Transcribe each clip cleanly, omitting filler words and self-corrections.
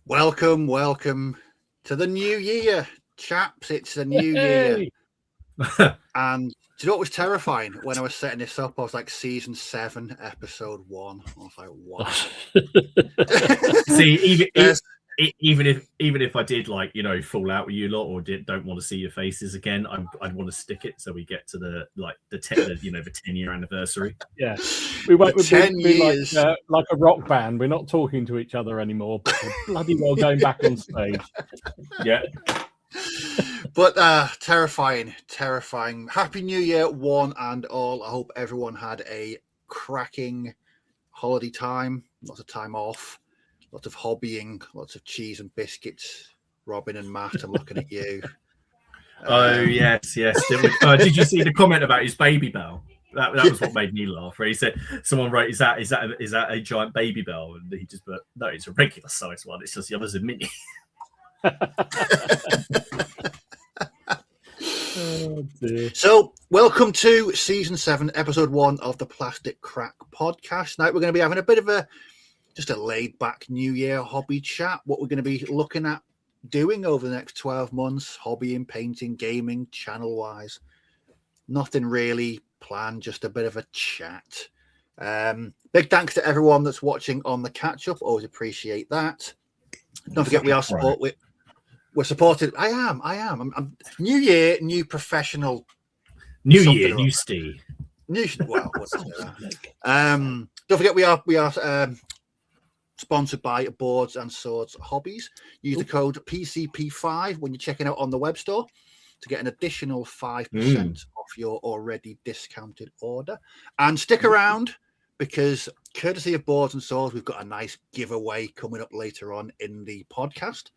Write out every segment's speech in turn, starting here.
Welcome to the new year, chaps. It's the new year. And do you know what was terrifying? When I was setting this up, I was like season 7, episode 1. I was like, what? See, even if I did fall out with you lot or don't want to see your faces again, I'd want to stick it so we get to the 10-year anniversary. Yeah, we won't be 10 years like a rock band. We're not talking to each other anymore, but we're bloody well going back on stage. Yeah. But terrifying. Happy New Year, one and all. I hope everyone had a cracking holiday time, lots of time off. Lots of hobbying, lots of cheese and biscuits. Robin and Matt, I'm looking at you. Oh, yes. Did you see the comment about his baby bell? That was what made me laugh. Where he said, someone wrote, "Is that a giant baby bell?" And he just put, "No, it's a regular size one. It's just the other's a mini." Oh, dear. So, welcome to season 7, episode 1 of the Plastic Crack Podcast. Tonight we're going to be having a bit of just a laid-back New Year hobby chat. What we're going to be looking at doing over the next 12 months, hobbying, painting, gaming, channel-wise. Nothing really planned, just a bit of a chat. Big thanks to everyone that's watching on the catch-up. Always appreciate that. Don't forget we're supported. I am. I'm new year, new professional. New year, new Steve. Well, what's don't forget we are sponsored by Boards and Swords Hobbies. Use the code PCP5 when you're checking out on the web store to get an additional 5% off your already discounted order. And stick around because, courtesy of Boards and Swords, we've got a nice giveaway coming up later on in the podcast.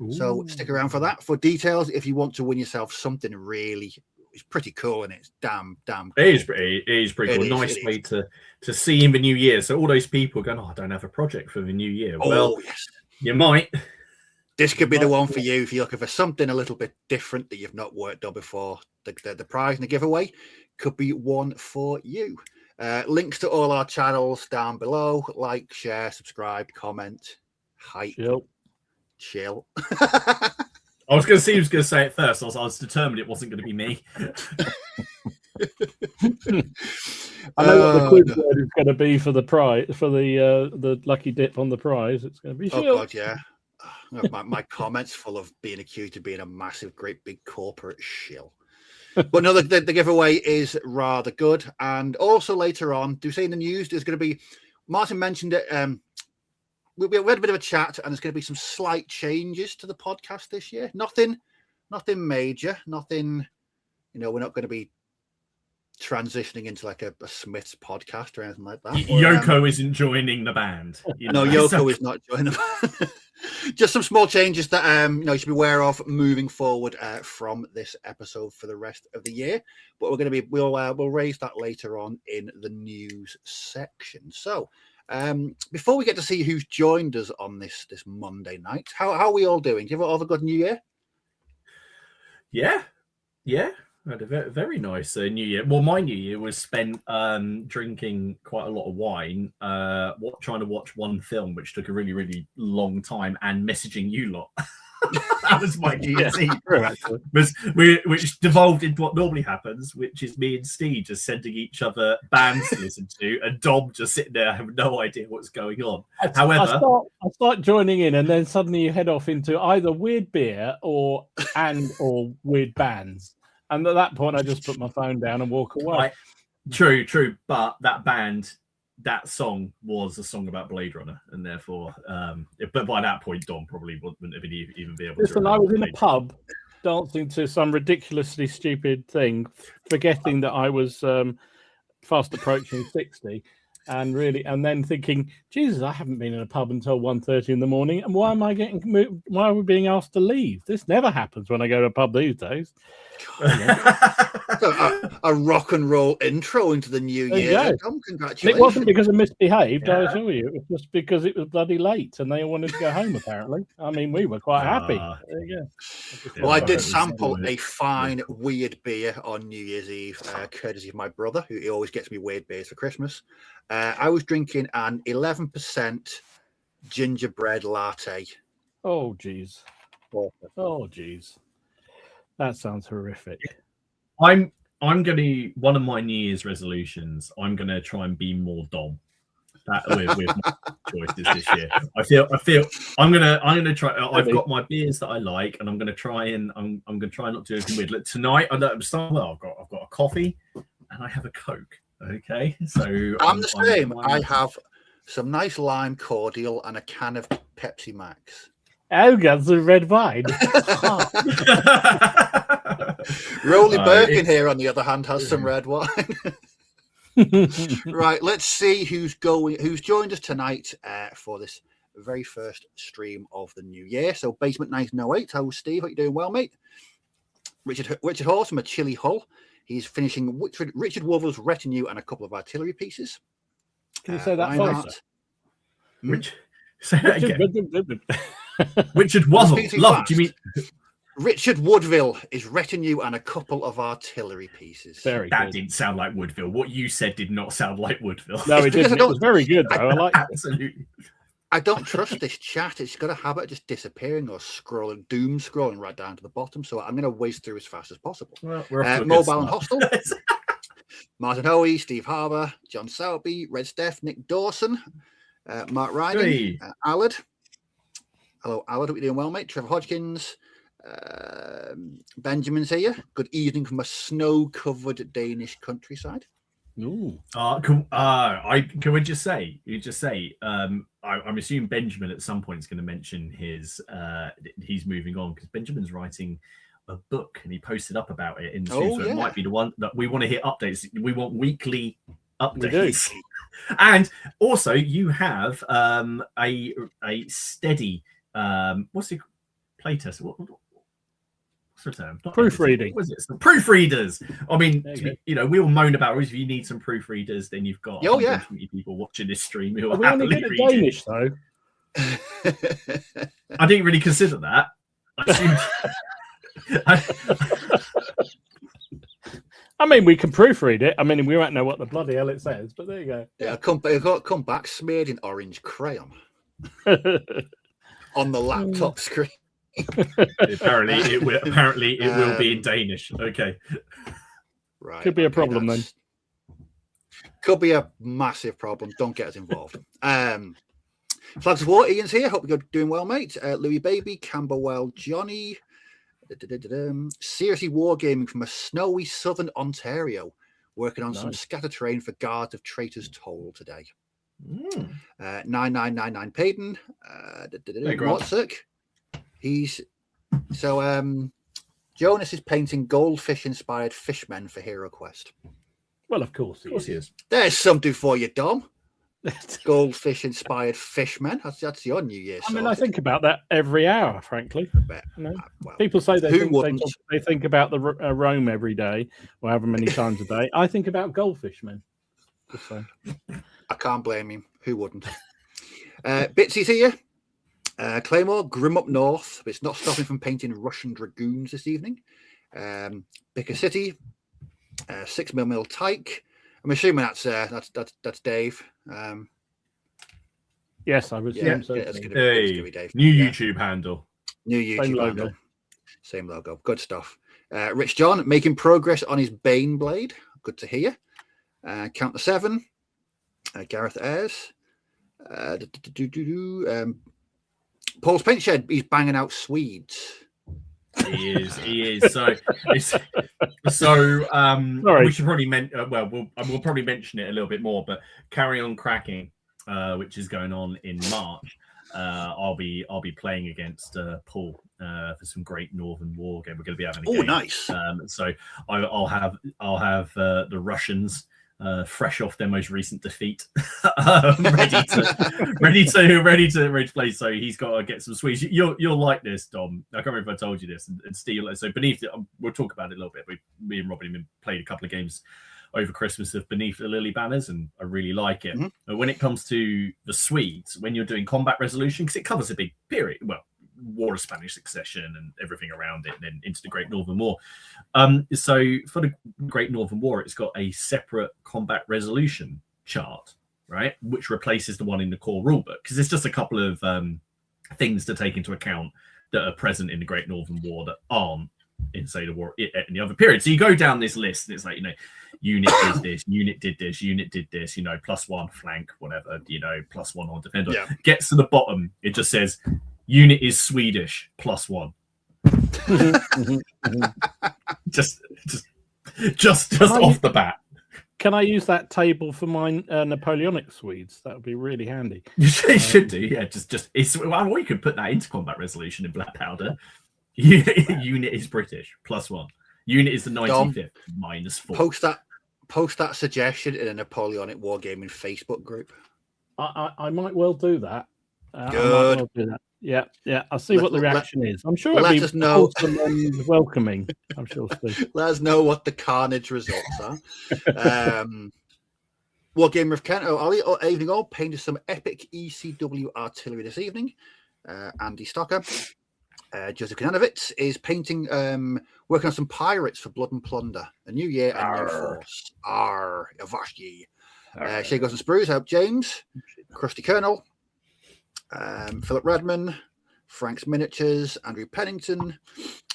Ooh. So stick around for that. For details, if you want to win yourself something really, it's pretty cool and it's damn cool. It is pretty cool. Nice way to see in the new year. So all those people going, I don't have a project for the new year. Well, yes. You might. This could be the one for you if you're looking for something a little bit different that you've not worked on before. The prize and the giveaway could be one for you. Links to all our channels down below. Like, share, subscribe, comment, hype. Chill. I was going to see who was going to say it first. I was determined it wasn't going to be me. I know what the quiz word is going to be for the prize, for the lucky dip on the prize. It's going to be. Oh God, yeah. My comments full of being accused of being a massive, great, big corporate shill. But no, the giveaway is rather good. And also later on, do you see in the news? There's going to be. Martin mentioned it. We had a bit of a chat, and there's going to be some slight changes to the podcast this year. Nothing major. Nothing. We're not going to be transitioning into like a Smiths podcast or anything like that. Yoko isn't joining the band. No, Yoko is not joining the band. Just some small changes that you should be aware of moving forward from this episode for the rest of the year. But we'll raise that later on in the news section. So. Before we get to see who's joined us on this Monday night, how are we all doing? Do you have a good New Year? Yeah. I had a very nice New Year. Well, my New Year was spent drinking quite a lot of wine, trying to watch one film, which took a really, really long time, and messaging you lot. That was my New Year's Eve. Which devolved into what normally happens, which is me and Steve just sending each other bands to listen to, and Dom just sitting there having no idea what's going on. However, I start joining in, and then suddenly you head off into either weird beer or weird bands. And at that point, I just put my phone down and walk away. True, but that song was a song about Blade Runner, and therefore, but by that point, Dom probably wouldn't have even be able to. Listen, I was in a pub dancing to some ridiculously stupid thing, forgetting that I was fast approaching 60, and then thinking, Jesus, I haven't been in a pub until 1:30 in the morning, and why are we being asked to leave? This never happens when I go to a pub these days. A rock and roll intro into the new year. Congratulations. It wasn't because I misbehaved, I assure you. It was just because it was bloody late and they all wanted to go home, apparently. I mean, we were quite happy. Well, I did sample a fine weird beer on New Year's Eve, courtesy of my brother, who always gets me weird beers for Christmas. I was drinking an 11% gingerbread latte Oh, geez. Oh, geez. That sounds horrific. I'm gonna one of my New Year's resolutions. I'm gonna try and be more Dom. With my choices this year. I feel I'm gonna try. I've got my beers that I like, and I'm gonna try not to do anything weird. Like tonight, I've got a coffee, and I have a Coke. Okay, so I'm the same. I have some nice lime cordial and a can of Pepsi Max. Oh, got some red wine. Rolly Birkin here, on the other hand, has some red wine. Right, let's see who's joined us tonight for this very first stream of the new year. So Basement 1908, how's Steve? How you doing? Well, mate. Richard Horse from a chilly Hull. He's finishing Richard Wovel's retinue and a couple of artillery pieces. Can you say that faster? Say that again. Richard Wovel. Love. Do you mean Richard Woodville is retinue and a couple of artillery pieces? That didn't sound like Woodville. What you said did not sound like Woodville. No, it didn't. It was very good, though. I like it. Absolutely. I don't trust this chat. It's got a habit of just disappearing or doom scrolling right down to the bottom. So I'm going to whiz through as fast as possible. Well, Mobile and Hostel. Martin Hoey, Steve Harbour, John Sowerby, Red Steph, Nick Dawson, Mark Ryden, Allard. Hello, Allard. Hope you're doing well, mate. Trevor Hodgkins. Benjamin's here. Good evening from a snow-covered Danish countryside. Ooh. Can we just say? I'm assuming Benjamin at some point is going to mention he's moving on, because Benjamin's writing a book and he posted up about it in the stream, so it might be the one that we want to hear updates. We want weekly updates. And also you have a steady what's it, playtest? What's the term? Proofreading. What is it? Proofreaders. I mean, we all moan about if you need some proofreaders, then you've got 120 people watching this stream who are happily reading. Danish, though. I didn't really consider that. I mean, we can proofread it. I mean, we won't know what the bloody hell it says, but there you go. Yeah, come back smeared in orange crayon on the laptop screen. Apparently it will be in Danish. Okay. Right. Could be a problem then. Could be a massive problem. Don't get us involved. Flags of War, Ian's here. Hope you're doing well, mate. Louis Baby, Camberwell, Johnny. Seriously wargaming from a snowy southern Ontario. Working on some scatter terrain for Guards of Traitors Toll today. 9999 Payton. Motzuk. Jonas is painting goldfish-inspired fishmen for Hero Quest. Well, of course he is. There's something for you, Dom. Goldfish-inspired fishmen. That's your New Year's. I mean, I think about that every hour, frankly. People say they think about the Rome every day, or however many times a day. I think about goldfish, man. I can't blame him. Who wouldn't? Bitsy's here. Claymore, Grim up north, but it's not stopping from painting Russian dragoons this evening. Bicker City, 6mm Tyke. I'm assuming that's Dave. Yes, I would assume so. It's gonna be Dave. New YouTube handle. New YouTube handle. Same logo. Good stuff. Rich John making progress on his Bane blade. Good to hear. Count the 7. Gareth Ayres. Paul's Paint Shed, he's banging out Swedes. He is. So we should probably we'll probably mention it a little bit more, but Carry On Cracking, which is going on in March. I'll be playing against Paul for some great Northern War game. We're going to be having a game. Oh, nice. So I'll have the Russians fresh off their most recent defeat, ready to play. So he's got to get some Swedes. You'll like this, Dom. I can't remember if I told you this. And Steve, so Beneath it, we'll talk about it a little bit. Me and Robin played a couple of games over Christmas of Beneath the Lily Banners, and I really like it. Mm-hmm. But when it comes to the Swedes, when you're doing combat resolution, because it covers a big period, War of Spanish Succession and everything around it, and then into the Great Northern War. So for the Great Northern War, it's got a separate combat resolution chart, right, which replaces the one in the core rulebook, because it's just a couple of things to take into account that are present in the Great Northern War that aren't in, say, the war in the other period. So you go down this list, and it's like, you know, unit did this, unit did this, unit did this, you know, +1 flank, whatever, you know, +1 on defender. Yeah. Gets to the bottom, it just says unit is Swedish, +1. just off the bat. Can I use that table for my Napoleonic Swedes? That would be really handy. You should do, yeah. Just it's. Well, you could put that into combat resolution in black powder. Unit is British, +1. Unit is the 95th, -4. Post that suggestion in a Napoleonic Wargaming Facebook group. I might well do that. I might Good. well do that. Yeah. I'll see what the reaction is. I'm sure let it'll us be know. awesome and welcoming. I'm sure, Steve. Let us know what the carnage results are. Wargamer of Kent, Ollie, evening all, painted some epic ECW artillery this evening. Andy Stocker. Joseph Kananovitz is painting, working on some pirates for Blood and Plunder. A new year and new force. Avashki. Shay Goes and Sprues, Help James. Krusty Colonel. Philip Redman. Frank's Miniatures. Andrew Pennington.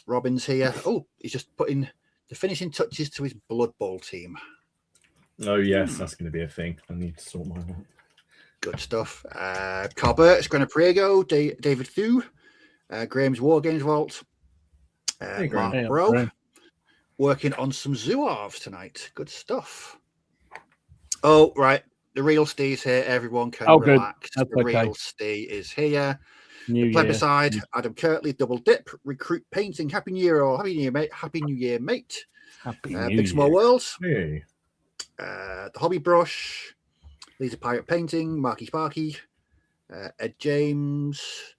Robin's here. Oh, he's just putting the finishing touches to his Blood Bowl team. Oh, yes, that's going to be a thing. I need to sort mine out. Good stuff. Carl Burt's Grana Priego. David Thew. Graham's Wargames Vault. Mark Bro. Working on some Zouaves tonight. Good stuff. Oh, right. The real Steve's here. Everyone can relax. The real Steve is here. Plebiscite, Adam Kirtley, Double Dip, Recruit Painting. Happy New Year, or Happy New Year, mate. Happy New Year, mate. Happy New Big Small Year. Worlds. Hey. The Hobby Brush. Lisa Pirate Painting. Marky Sparky. Ed James.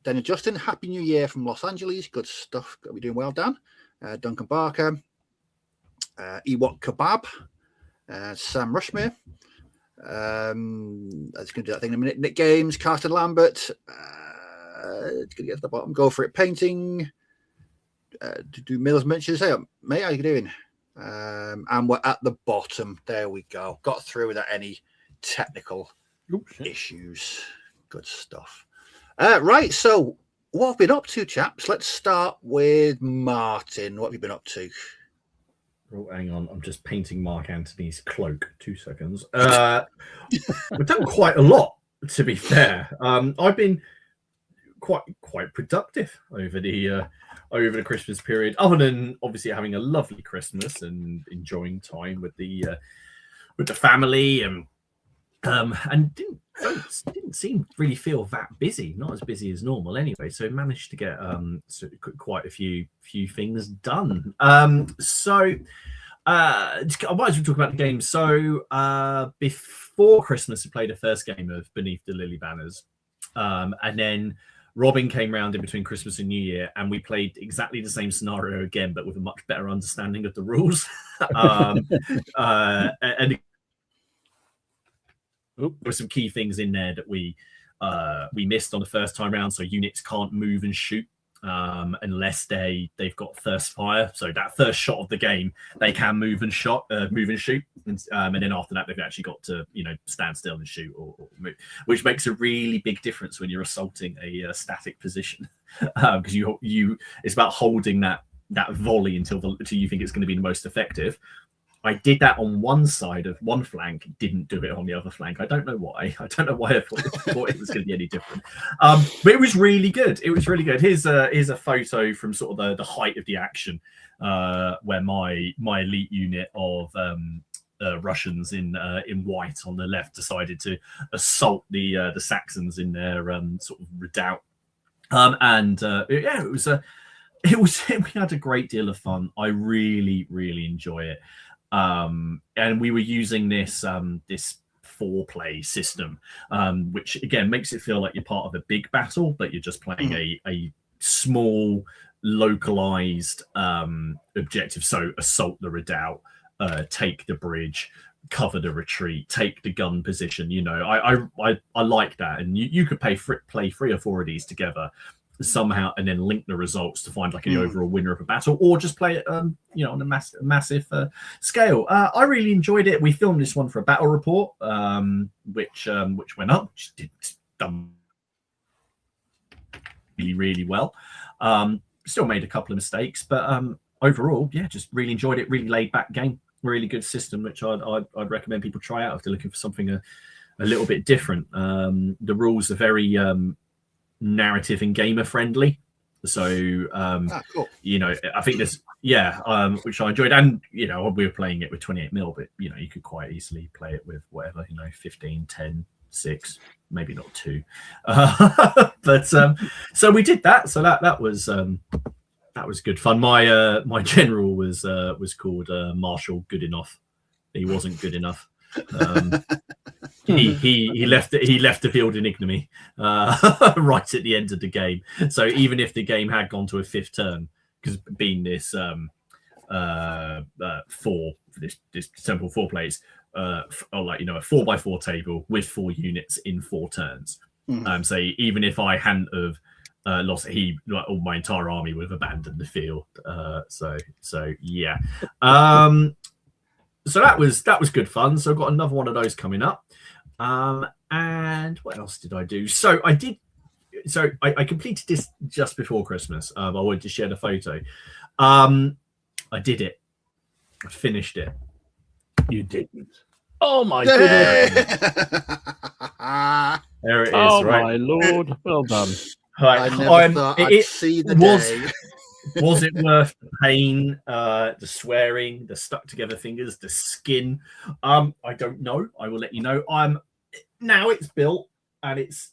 Dan and Justin. Happy New Year from Los Angeles. Good stuff. We're doing well, Dan. Duncan Barker. Ewok Kebab. Sam Rushmere. I was going to do that thing in a minute. Nick Games, Carsten Lambert. Going to get to the bottom. Go for it. Painting. Do Miller's Miniatures. Hey, mate, how you doing? And we're at the bottom. There we go. Got through without any technical issues. Good stuff. Right. So, what have you been up to, chaps? Let's start with Martin. What have you been up to? Oh, hang on. I'm just painting Mark Antony's cloak. 2 seconds. We've done quite a lot, to be fair. I've been quite productive over the Christmas period, other than obviously having a lovely Christmas and enjoying time with the family, and didn't seem really feel that busy. Not as busy as normal, anyway. So managed to get quite a few things done. So I might as well talk about the game. So before Christmas, we played the first game of Beneath the Lily Banners, and then Robin came round in between Christmas and New Year, and we played exactly the same scenario again, but with a much better understanding of the rules. And there were some key things in there that we missed on the first time round. So units can't move and shoot unless they've got first fire. So that first shot of the game, they can move and shoot, and then after that, they've actually got to stand still and shoot or move, which makes a really big difference when you're assaulting a static position, because you it's about holding that volley until you think it's going to be the most effective. I did that on one side of one flank, didn't do it on the other flank. I don't know why. I thought it was going to be any different. But it was really good. It was really good. Here's a photo from sort of the height of the action, where my elite unit of Russians in white on the left decided to assault the Saxons in their sort of redoubt. We had a great deal of fun. I really, really enjoy it. And we were using this 4-play system, which again makes it feel like you're part of a big battle, but you're just playing a small, localized objective. So assault the redoubt, take the bridge, cover the retreat, take the gun position. I like that, and you could play 3 or 4 of these together somehow and then link the results to find like an overall winner of a battle, or just play it on a massive scale. I really enjoyed it. We filmed this one for a battle report, which went up, which did done really, really well. Still made a couple of mistakes, but overall, yeah, just really enjoyed it. Really laid back game, really good system, which I'd recommend people try out if they're looking for something a little bit different. The rules are very narrative and gamer friendly, so cool. I think this, which I enjoyed, and we were playing it with 28mm, but you could quite easily play it with whatever, 15, 10, 6, maybe not 2, but so we did that. So that was good fun. My general was called Marshall Good Enough. He wasn't good enough. He left the field in ignominy right at the end of the game. So even if the game had gone to a 5th turn, because being this 4 this Temple 4 plays, or a 4x4 table with 4 units in 4 turns. So even if I hadn't have lost, all my entire army would have abandoned the field. So yeah. So that was good fun. So I've got another one of those coming up. And what else did I do? So I completed this just before Christmas. I wanted to share the photo. I did it. I finished it. You didn't. Oh my goodness. There it is. Oh right? my lord. Well done. I never thought I'd see the day. Was it worth the pain, the swearing, the stuck together fingers, the skin? I don't know. I will let you know. Now it's built and it's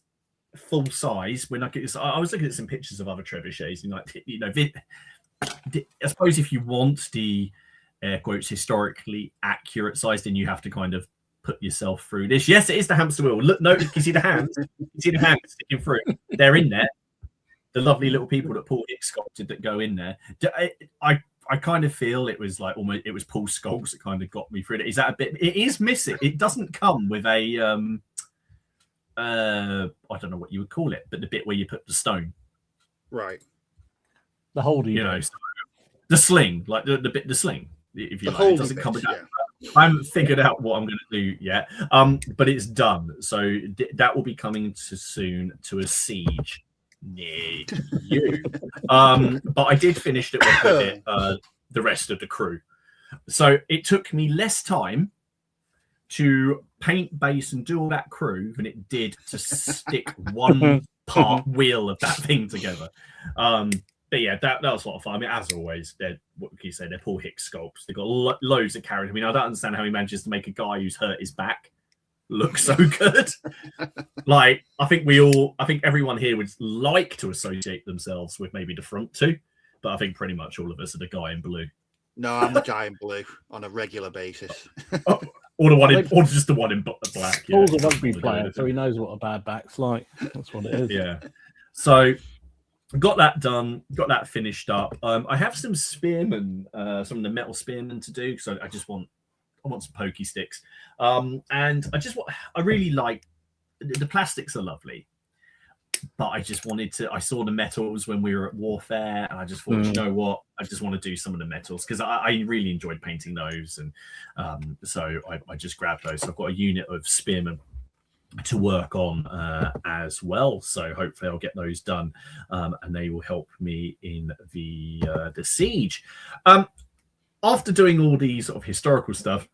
full size. When I was looking at some pictures of other trebuchets, and I suppose if you want the air quotes historically accurate size, then you have to kind of put yourself through this. Yes, it is the hamster wheel. Look, no, you can see the hands. You can see the hands sticking through. They're in there. The lovely little people that Paul Hicks sculpted that go in there. I kind of feel it was like almost it was Paul Scholes that kind of got me through it. Is that a bit? It is missing. It doesn't come with a I don't know what you would call it, but the bit where you put the stone, right? The holding, the sling, like the sling. If you like, it doesn't come with that. Yeah. I haven't figured out what I'm going to do yet, but it's done. So that will be coming soon to a siege near you. But I did finish it with the rest of the crew. So it took me less time to paint base and do all that crew than it did to stick one part wheel of that thing together. But yeah, that was a lot of fun. I mean, as always, they're Paul Hicks sculpts. They've got loads of character. I mean, I don't understand how he manages to make a guy who's hurt his back look so good. Like, I think everyone here would like to associate themselves with maybe the front two, but I think pretty much all of us are the guy in blue. No, I'm the guy in blue on a regular basis. Or just the one in black. Paul's a rugby player, so he knows what a bad back's like. That's what it is. Yeah. So got that done, got that finished up. I have some spearmen, some of the metal spearmen to do, because I want some pokey sticks. And I really like the plastics are lovely, but I saw the metals when we were at Warfare, and I just thought, you know what, I just want to do some of the metals because I really enjoyed painting those, and so I just grabbed those. So I've got a unit of spearmen to work on as well, so hopefully I'll get those done, and they will help me in the siege. After doing all these sort of historical stuff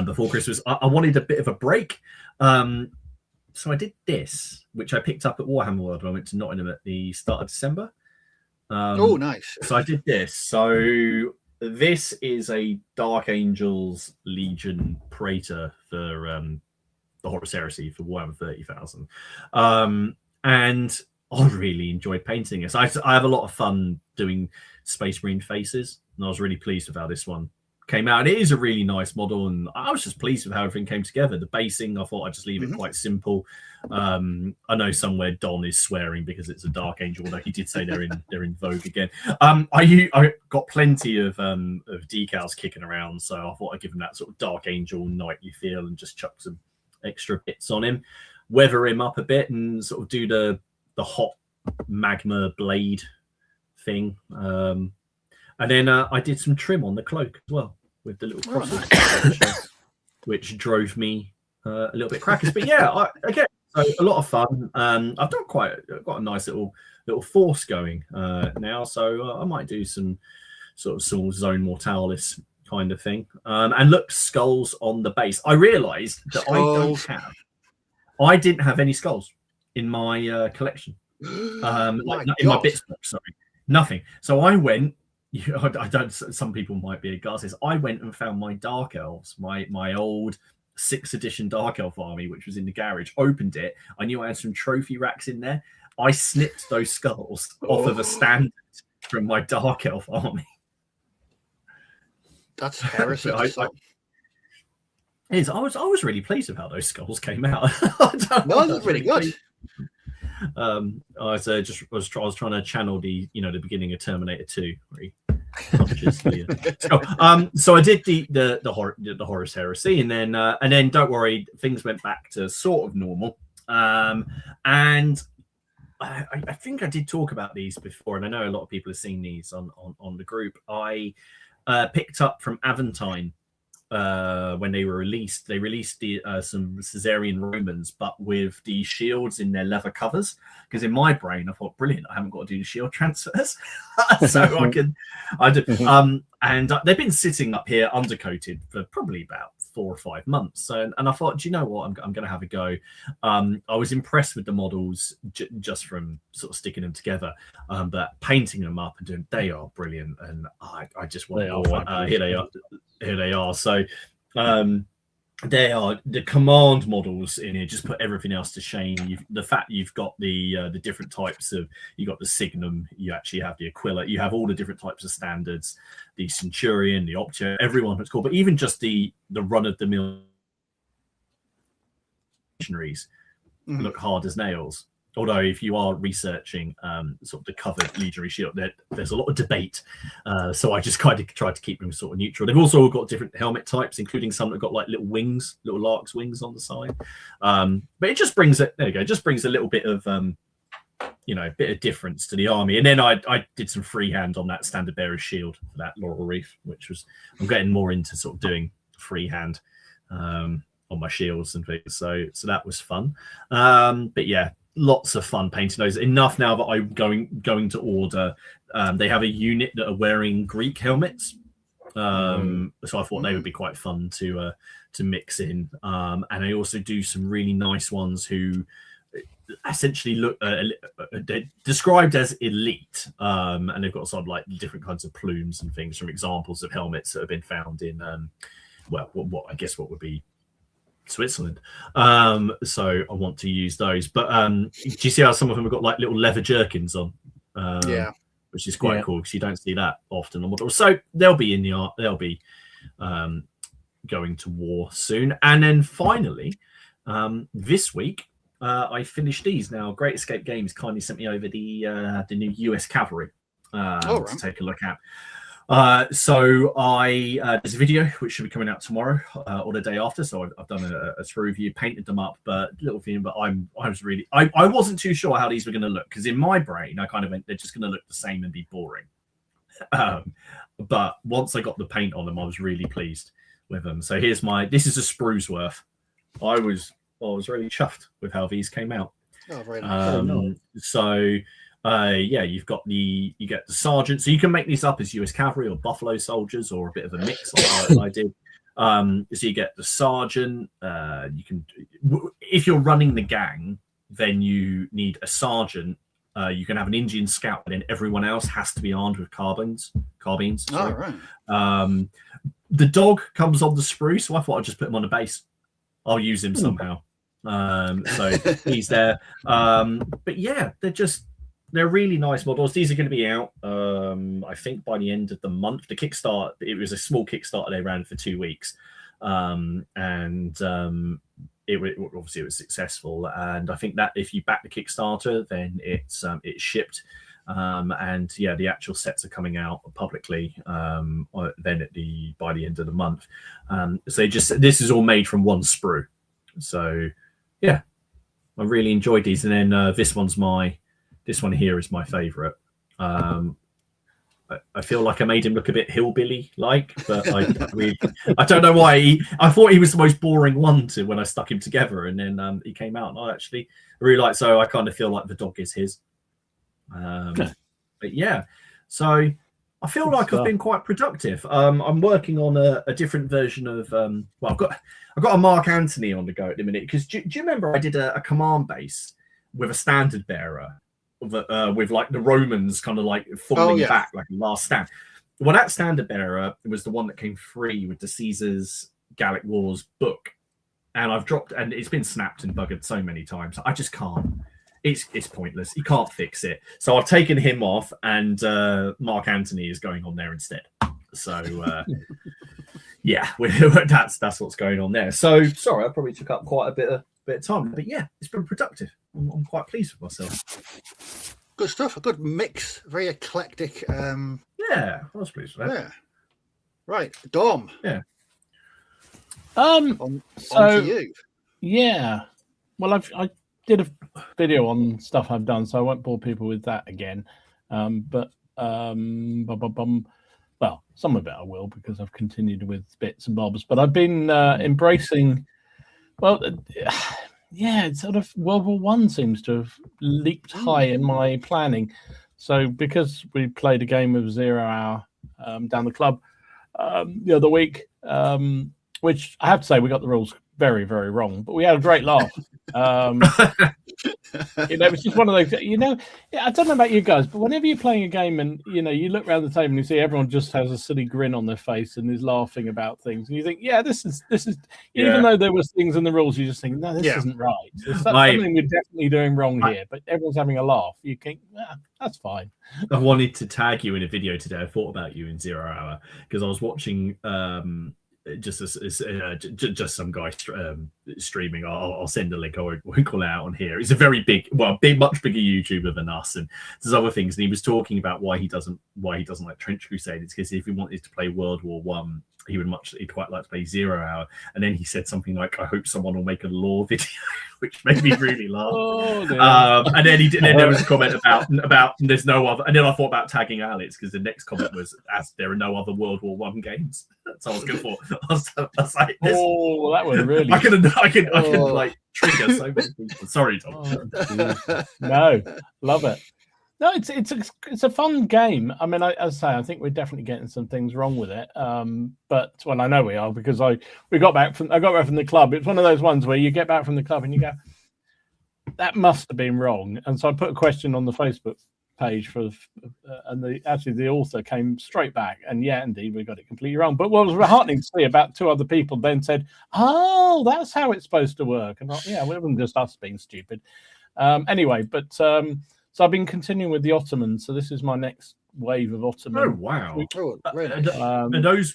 before Christmas, I wanted a bit of a break. So I did this, which I picked up at Warhammer World when I went to Nottingham at the start of December. Oh, nice. So I did this. So this is a Dark Angels Legion Praetor for the Horus Heresy for Warhammer 30,000. And I really enjoyed painting this. I have a lot of fun doing Space Marine faces, and I was really pleased with how this one came out. And it is a really nice model, and I was just pleased with how everything came together. The basing, I thought I'd just leave it quite simple. I know somewhere Don is swearing because it's a Dark Angel, although he did say they're in vogue again. I got plenty of decals kicking around, so I thought I'd give him that sort of Dark Angel knightly feel and just chuck some extra bits on him, weather him up a bit, and sort of do the hot magma blade thing. And then I did some trim on the cloak as well with the little crosses, which drove me a little bit crackers. But yeah, So a lot of fun. I've got a nice little force going now, so I might do some sort of Zone Mortalis kind of thing. And look, skulls on the base. I realised that I didn't have any skulls in my collection. In my bits box, sorry, nothing. So I went. I don't. Some people might be aghast. I went and found my Dark Elves, my old 6th edition Dark Elf army, which was in the garage. Opened it. I knew I had some trophy racks in there. I snipped those skulls off of a standard from my Dark Elf army. That's heresy. I was really pleased with how those skulls came out. No, that's really good. I was trying to channel the beginning of Terminator 2. So I did the Horus Heresy, and then don't worry, things went back to sort of normal. And I think I did talk about these before, and I know a lot of people have seen these on the group. I picked up from Aventine when they were released. They released some Caesarian Romans, but with the shields in their leather covers. Because in my brain, I thought, brilliant, I haven't got to do the shield transfers, so I do. And they've been sitting up here undercoated for probably about 4 or 5 months. And I thought, do you know what? I'm going to have a go. I was impressed with the models just from sort of sticking them together, but painting them up and doing, they are brilliant. And I just want more. Here they are. So they are the command models in here. Just put everything else to shame. The fact you've got the different types of, you got the Signum, you actually have the Aquila, you have all the different types of standards, the Centurion, the Optio, everyone that's cool. But even just the run of the mill missionaries look hard as nails. Although if you are researching sort of the covered legionary shield, there's a lot of debate. So I just kind of tried to keep them sort of neutral. They've also got different helmet types, including some that got like little wings, little lark's wings on the side. But it just brings it. There you go. It just brings a little bit of bit of difference to the army. And then I did some freehand on that standard bearer's shield for that Laurel Reef, which was, I'm getting more into sort of doing freehand on my shields and things. So that was fun. But yeah. Lots of fun painting those. Enough now that I'm going to order. They have a unit that are wearing Greek helmets, so I thought they would be quite fun to mix in. And I also do some really nice ones who essentially look they're described as elite, and they've got sort of like different kinds of plumes and things from examples of helmets that have been found in what would be Switzerland. So I want to use those. But do you see how some of them have got like little leather jerkins on? Which is quite cool because you don't see that often on models. So they'll be in the art. They'll be going to war soon. And then finally, this week I finished these. Now, Great Escape Games kindly sent me over the new US Cavalry to take a look at. So there's a video which should be coming out tomorrow or the day after. So I've done a through review, painted them up, but little thing. But I wasn't too sure how these were going to look because in my brain I kind of went, they're just going to look the same and be boring. But once I got the paint on them, I was really pleased with them. So this is a sprue's worth. I was really chuffed with how these came out. Oh, very nice. You get the sergeant, so you can make these up as US Cavalry or Buffalo soldiers or a bit of a mix like I did. So you get the sergeant. You can, if you're running the gang, then you need a sergeant. You can have an Indian scout, and then everyone else has to be armed with carbines. All right. The dog comes on the sprue, so I thought I'd just put him on the base. I'll use him somehow. So he's there. But yeah, they're really nice models. These are going to be out, I think, by the end of the month. The Kickstarter, it was a small Kickstarter they ran for 2 weeks. It was successful. And I think that if you back the Kickstarter, then it's shipped. The actual sets are coming out publicly then by the end of the month. This is all made from one sprue. So yeah, I really enjoyed these. And then this one here is my favorite. I I feel like I made him look a bit hillbilly-like, but I don't know why. I thought he was the most boring one when I stuck him together, and then he came out, and I actually really like. So I kind of feel like the dog is his. But yeah, so I feel like I've been quite productive. I'm working on a different version of. I've got a Mark Antony on the go at the minute because do you remember I did a command base with a standard bearer? With like the Romans kind of like falling back like a last stand. Well, that standard bearer was the one that came free with the Caesar's Gallic Wars book, and I've dropped, and it's been snapped and buggered so many times. I just can't. It's pointless. You can't fix it. So I've taken him off, and Mark Antony is going on there instead. So yeah, that's what's going on there. So sorry, I probably took up quite a bit of time, but yeah, it's been productive. I'm quite pleased with myself. Good stuff. A good mix. Very eclectic. Yeah, I was pleased with that. Yeah. Right, Dom. Yeah. On to you. Yeah. Well, I did a video on stuff I've done, so I won't bore people with that again. Well, some of it I will because I've continued with bits and bobs. But I've been embracing. Well, yeah, sort of World War One seems to have leaped high in my planning. So because we played a game of 0 Hour down the club the other week, which I have to say we got the rules very, very wrong, but we had a great laugh. It was just one of those, I don't know about you guys, but whenever you're playing a game and, you look around the table and you see everyone just has a silly grin on their face and is laughing about things. And you think, this is, even though there was things in the rules, you just think, no, this isn't right. There's something we're definitely doing wrong here, but everyone's having a laugh. You think, that's fine. I wanted to tag you in a video today. I thought about you in 0 Hour because I was watching, just some guy streaming. I'll send a link. I won't call it out on here. He's a very much bigger YouTuber than us, and there's other things. And he was talking about why he doesn't like Trench Crusaders, because if he wanted to play World War One, he'd quite like to play 0 Hour. And then he said something like, "I hope someone will make a lore video," which made me really laugh. And then there was a comment about there's no other. And then I thought about tagging Alex because the next comment was, "As there are no other World War One games." So I was going for. I was like, this, that was really. I can like trigger so many people. Sorry, Tom. No, love it. No, it's a fun game. I mean, as I say, I think we're definitely getting some things wrong with it. But I know we are because I got back from the club. It's one of those ones where you get back from the club and you go, that must have been wrong. And so I put a question on the Facebook page and the author came straight back and indeed we got it completely wrong. But what was heartening to see, about 2 other people then said, "Oh, that's how it's supposed to work." And it wasn't just us being stupid. Anyway, but. So I've been continuing with the Ottomans. So this is my next wave of Ottoman. Oh wow! Are those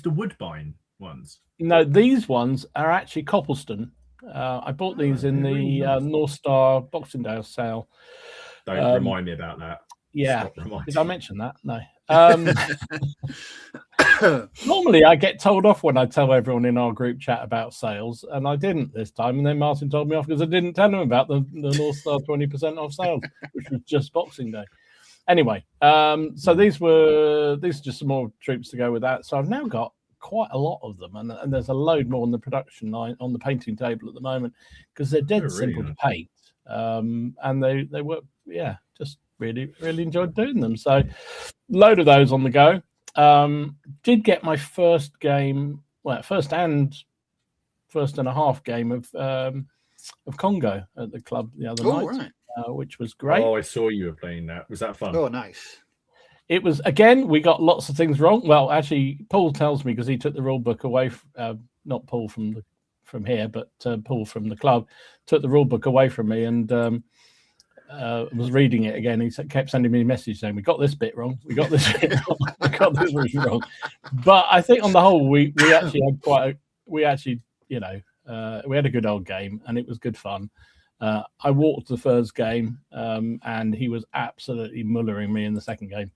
the Woodbine ones? No, these ones are actually Coppleston. I bought these in the North Star Boxing Day sale. Don't remind me about that. Yeah, did I mention that? No. Normally I get told off when I tell everyone in our group chat about sales, and I didn't this time, and then Martin told me off because I didn't tell him about the North Star 20% off sales, which was just Boxing Day. Anyway, so these are just some more troops to go with that. So I've now got quite a lot of them, and there's a load more on the production line on the painting table at the moment because they're dead simple to paint, and they work. Yeah, just really, really enjoyed doing them. So load of those on the go. Did get my first and a half game of Congo at the club the other night, right. Which was great. Oh, I saw you were playing that. Was that fun? Oh, nice. It was, again, we got lots of things wrong. Well, actually, Paul tells me because he took the rule book away, not Paul from here, but Paul from the club took the rule book away from me and was reading it again. He kept sending me a message saying, "We got this bit wrong. We got this bit wrong. We got this bit wrong." But I think on the whole, we actually had we had a good old game and it was good fun. I walked the first game and he was absolutely mullering me in the second game.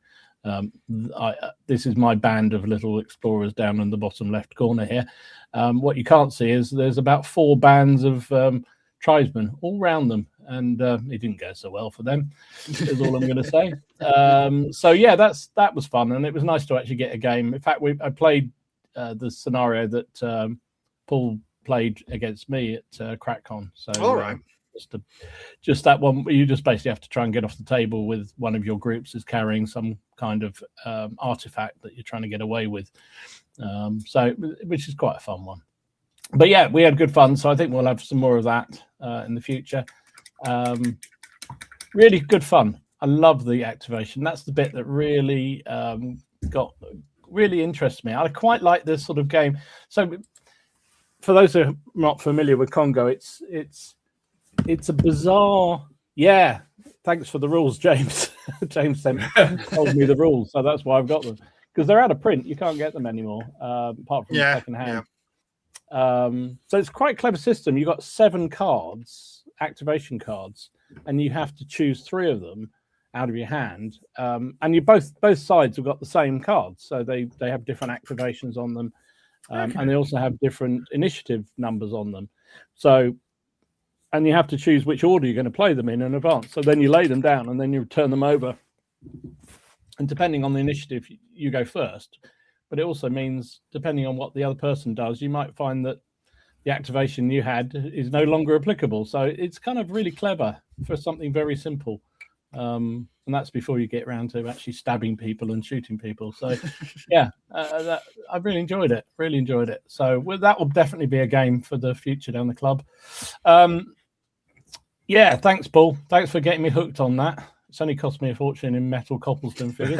This is my band of little explorers down in the bottom left corner here. What you can't see is there's about 4 bands of tribesmen all round them, and it didn't go so well for them. Is all I'm going to say. So yeah, that was fun, and it was nice to actually get a game. In fact, I played the scenario that Paul played against me at CrackCon. So all right. Just that one, you just basically have to try and get off the table with one of your groups is carrying some kind of artifact that you're trying to get away with. So, which is quite a fun one. But yeah, we had good fun. So I think we'll have some more of that in the future. Really good fun. I love the activation. That's the bit that really really interests me. I quite like this sort of game. So for those who are not familiar with Congo, it's a bizarre. Yeah, thanks for the rules, James. James told me the rules, so that's why I've got them, because they're out of print. You can't get them anymore, apart from second hand. So it's quite a clever system. You've got 7 cards, activation cards, and you have to choose 3 of them out of your hand. And you both sides have got the same cards, so they have different activations on them, and they also have different initiative numbers on them. So. And you have to choose which order you're going to play them in advance. So then you lay them down and then you turn them over. And depending on the initiative, you go first. But it also means, depending on what the other person does, you might find that the activation you had is no longer applicable. So it's kind of really clever for something very simple. And that's before you get around to actually stabbing people and shooting people. So, yeah, I really enjoyed it. Really enjoyed it. So that will definitely be a game for the future down the club. Yeah, thanks, Paul. Thanks for getting me hooked on that. It's only cost me a fortune in metal Copplestone figures.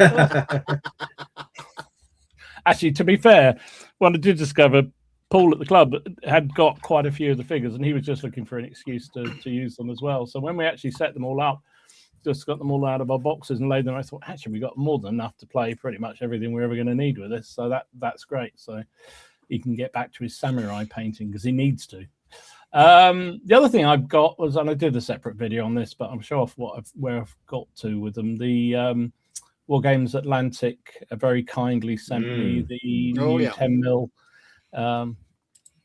Actually, to be fair, when I did discover Paul at the club had got quite a few of the figures, and he was just looking for an excuse to use them as well. So when we actually set them all up, just got them all out of our boxes and laid them, I thought, actually, we got more than enough to play pretty much everything we're ever going to need with this. So that's great. So he can get back to his samurai painting because he needs to. The other thing I've got was, and I did a separate video on this, but I'm sure off where I've got to with them. The War Games Atlantic very kindly sent me the new 10mm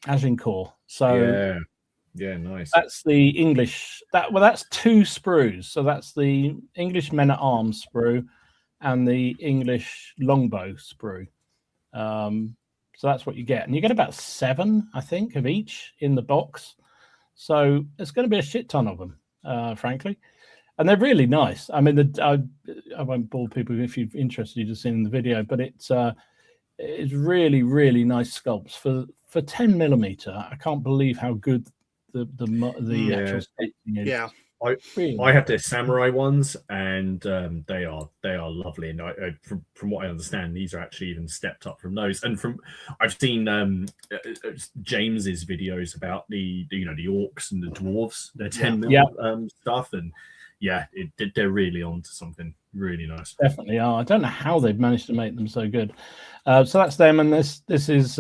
Agincourt. So yeah, nice. That's the English. That's 2 sprues. So that's the English Men at Arms sprue and the English longbow sprue. So that's what you get. And you get about 7, I think, of each in the box. So it's going to be a shit ton of them, frankly. And they're really nice. I mean, I won't bore people if you're interested, you've just seen in the video, but it's really, really nice sculpts. For 10mm, I can't believe how good the actual sculpting is. Yeah. I have the samurai ones, and they are lovely. And from what I understand, these are actually even stepped up from those. And I've seen James's videos about the orcs and the dwarves, their 10mm stuff, and they're really onto something really nice. Definitely are. I don't know how they've managed to make them so good. So that's them, and this is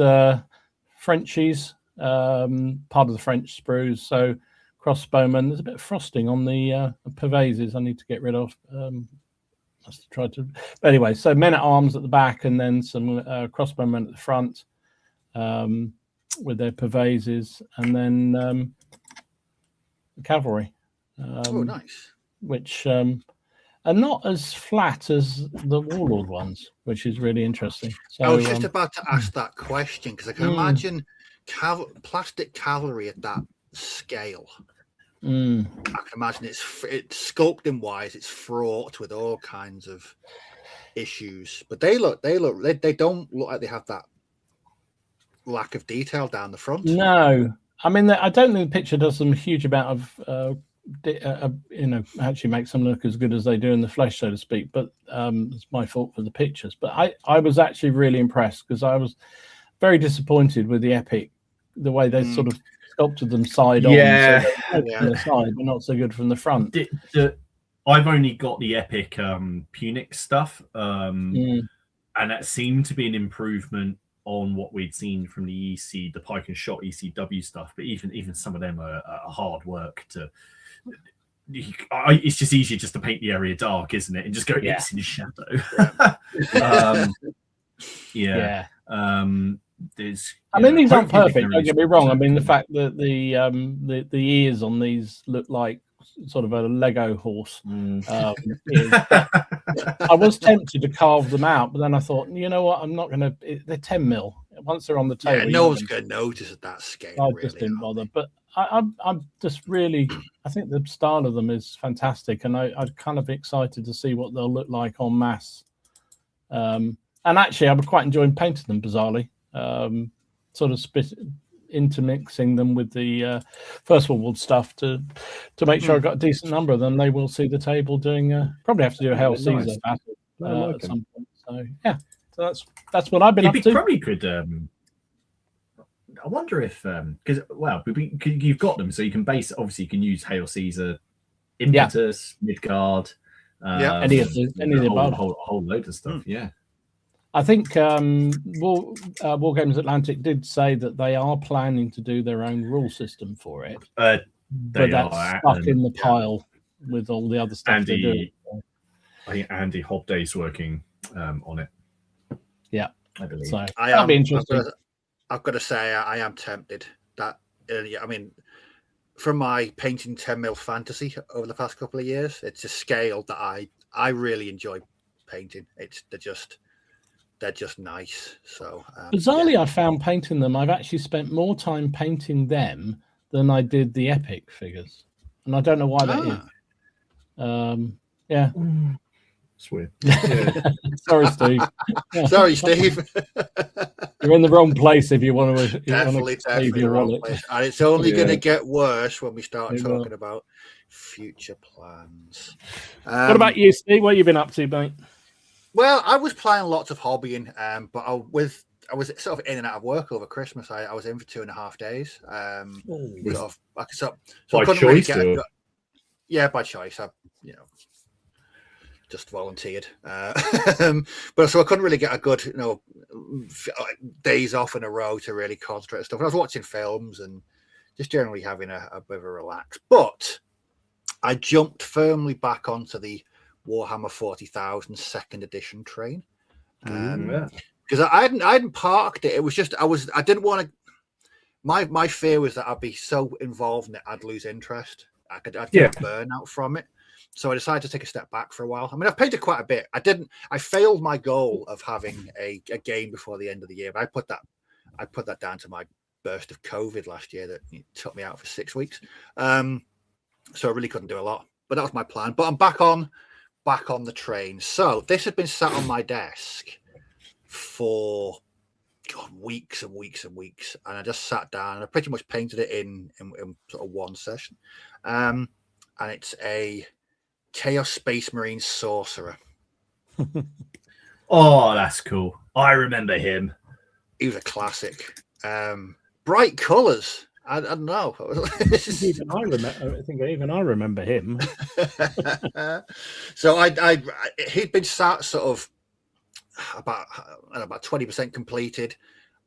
Frenchies, part of the French sprues. So crossbowmen. There's a bit of frosting on the purveyses I need to get rid of. Must try to. But anyway, so men at arms at the back, and then some crossbowmen at the front with their purveyses, and then the cavalry. Nice. Which are not as flat as the Warlord ones, which is really interesting. So I was just about to ask that question, because I can imagine plastic cavalry at that scale. I can imagine it's sculpting wise, it's fraught with all kinds of issues. But they don't look like they have that lack of detail down the front. No, I mean, I don't think the picture does them a huge amount of actually makes them look as good as they do in the flesh, so to speak. But it's my fault for the pictures. But I was actually really impressed, because I was very disappointed with the Epic, the way they sort of sculpted them side on. So from the side, but not so good from the front. I've only got the Epic Punic stuff, and that seemed to be an improvement on what we'd seen from the Pike and Shot ECW stuff. But even some of them are hard work to. It's just easier just to paint the area dark, isn't it, and just go it's in shadow. there's. I mean, these aren't hopefully they perfect. can Don't get me release wrong. I mean, the something. fact that the ears on these look like sort of a Lego horse. I was tempted to carve them out, but then I thought, you know what? I'm not going to. They're 10 mil. Once they're on the table, Yeah, no one's going to notice at that scale. I really, just didn't bother. But I'm just really. I think the style of them is fantastic, and I'm kind of excited to see what they'll look like en masse. And actually, I'm quite enjoying painting them bizarrely. Sort of intermixing them with the First World War stuff to make sure I've got a decent number of them. They will see the table doing. Probably have to do a Hail Caesar battle at some point. So yeah, so that's what I've been up to. Probably could. I wonder if because you've got them, so you can base. Obviously, you can use Hail Caesar, Impetus, Midgard. Any of the above. Whole load of stuff. Yeah. I think War Games Atlantic did say that they are planning to do their own rule system for it. But that's stuck in the pile with all the other stuff they're doing. I think Andy Hobday's working on it. Yeah, I believe. So that'll be interesting. I've got to say, I am tempted. That I mean, from my painting 10 mil fantasy over the past couple of years, it's a scale that I really enjoy painting. They're just nice. So bizarrely, I found painting them. I've actually spent more time painting them than I did the epic figures, and I don't know why that is. Yeah, it's weird. Yeah. Sorry, Steve. Sorry, Steve. You're in the wrong place if you want to. Definitely the wrong place, and it's only going to get worse when we start talking about future plans. What about you, Steve? What have you been up to, mate? Well, I was playing lots of hobbying, but I was sort of in and out of work over Christmas. I was in for 2.5 days. By choice, yeah, by choice. I just volunteered, but so I couldn't really get a good days off in a row to really concentrate on stuff. And I was watching films and just generally having a bit of a relax. But I jumped firmly back onto the Warhammer 40,000 second edition train because I hadn't parked it. It was just I didn't want to. My fear was that I'd be so involved in it I'd lose interest. I'd get burnout from it. So I decided to take a step back for a while. I mean, I've painted quite a bit. I failed my goal of having a game before the end of the year, but I put that down to my burst of COVID last year that took me out for 6 weeks. So I really couldn't do a lot. But that was my plan. But I'm back on the train. So this had been sat on my desk for weeks and weeks and weeks, and I just sat down and I pretty much painted it in sort of one session. And it's a Chaos Space Marine Sorcerer. Oh, that's cool. I remember him. He was a classic. Bright colours. I don't know. I think even I remember him. So he'd been sat sort of about 20% completed,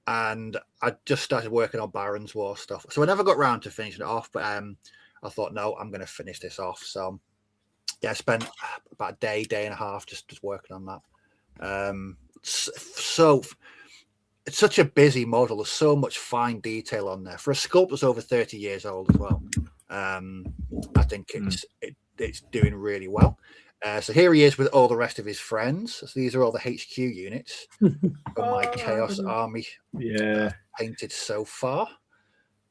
and I just started working on Baron's War stuff. So I never got round to finishing it off, but I thought, no, I'm going to finish this off. So yeah, I spent about a day and a half just working on that. So it's such a busy model. There's so much fine detail on there for a sculpt that's over 30 years old as well. I think it's doing really well. So here he is with all the rest of his friends. So these are all the HQ units from my Chaos Army. Yeah, painted so far.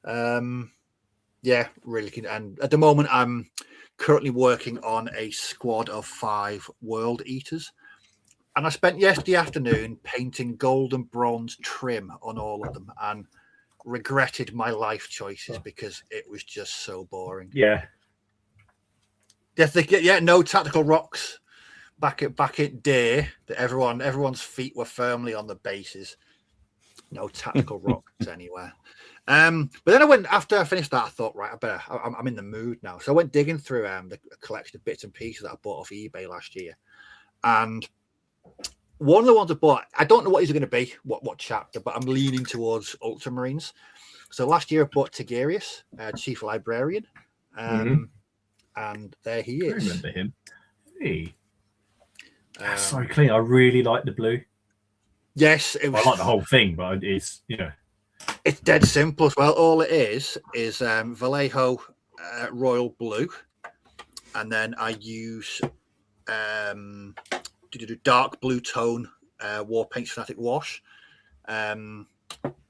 Yeah, really good. And at the moment, I'm currently working on a squad of 5 World Eaters. And I spent yesterday afternoon painting gold and bronze trim on all of them and regretted my life choices because it was just so boring. Yeah. No tactical rocks back at day that everyone's feet were firmly on the bases. No tactical rocks anywhere. But then after I finished that, I thought, right, I'm in the mood now. So I went digging through the collection of bits and pieces that I bought off eBay last year. And one of the ones I bought, I don't know what these are going to be, what chapter, but I'm leaning towards Ultramarines. So last year I bought Tigurius, Chief Librarian. And there he is. I remember him. Hey. That's so clean. I really like the blue. Yes, it was. I like the whole thing, but it's It's dead simple as well. All it is Vallejo Royal Blue, and then I use dark blue tone War Paints Fanatic wash,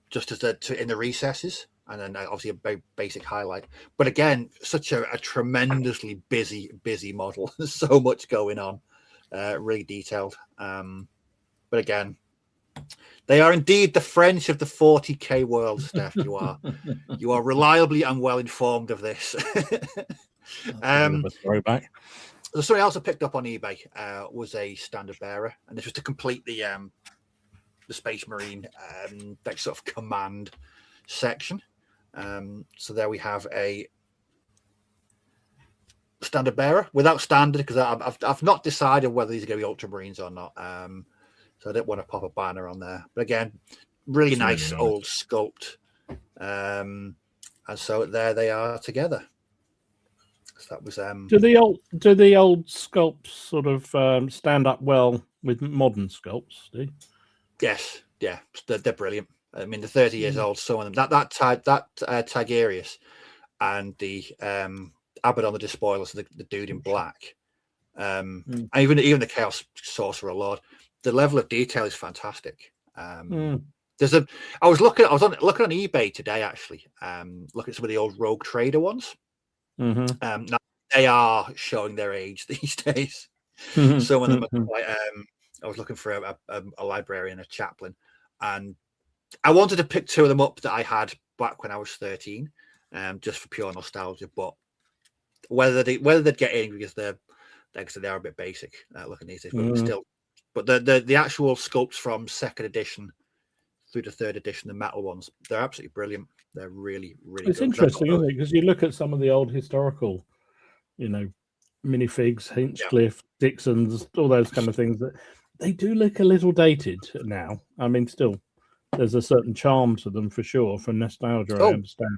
just as in the recesses, and then obviously a very basic highlight. But again, such a tremendously busy model. There's so much going on, really detailed. But again, they are indeed the French of the 40k world, Steph. You are reliably and well informed of this. Throwback. So something else I picked up on eBay was a standard bearer, and this was to complete the Space Marine like sort of command section. So there we have a standard bearer without standard, because I've not decided whether these are going to be Ultramarines or not. So I didn't want to pop a banner on there. But again, really nice old sculpt. And so there they are together. So that was Do the old sculpts sort of stand up well with modern sculpts? Steve? Yes, yeah, they're brilliant. I mean, they're 30 years old. Some of them that Tigerius and the Abaddon the Despoiler, so the dude in black, and even the Chaos Sorcerer Lord. The level of detail is fantastic. I was looking on eBay today, actually, looking at some of the old Rogue Trader ones. Now they are showing their age these days. Some of them are quite. I was looking for a librarian, a chaplain, and I wanted to pick two of them up that I had back when I was 13, just for pure nostalgia. But whether they'd get in, because they are a bit basic looking these days, but still. But the actual sculpts from second edition through to third edition, the metal ones, they're absolutely brilliant. They're really good. It's interesting, isn't it? Because you look at some of the old historical, minifigs, Hinchcliffe, Dixon's, all those kind of things, that they do look a little dated now. I mean, still, there's a certain charm to them for sure, for nostalgia. I understand.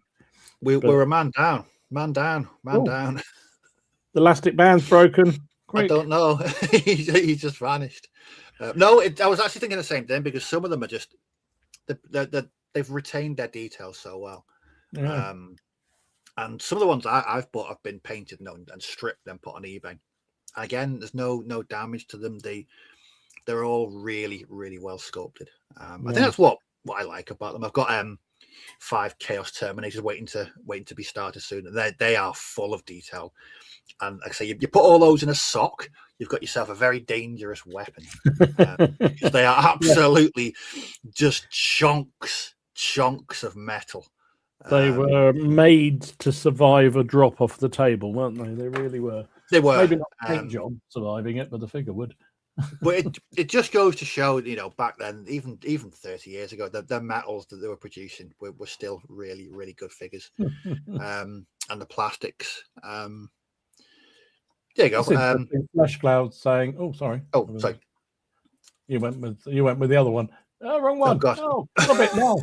We're a man down. The elastic band's broken. Quick. I don't know. he just vanished. I was actually thinking the same thing, because some of them are just they've retained their details so well. Yeah. And some of the ones I've bought have been painted and stripped and put on eBay. Again, there's no damage to them. They're all really well sculpted. I think that's what I like about them. I've got 5 Chaos Terminators waiting to be started soon. They are full of detail. And like I say, you put all those in a sock, you've got yourself a very dangerous weapon. Because they are absolutely just chunks of metal. They were made to survive a drop off the table, weren't they? They really were. They were. Maybe not paint job surviving it, but the figure would. But it just goes to show, back then, even 30 years ago, the metals that they were producing were still really good figures. And the plastics. There you go. Flash Cloud saying, "Oh, sorry. Oh, sorry. You went with the other one. Oh, wrong one. Oh, God. Oh, stop it now."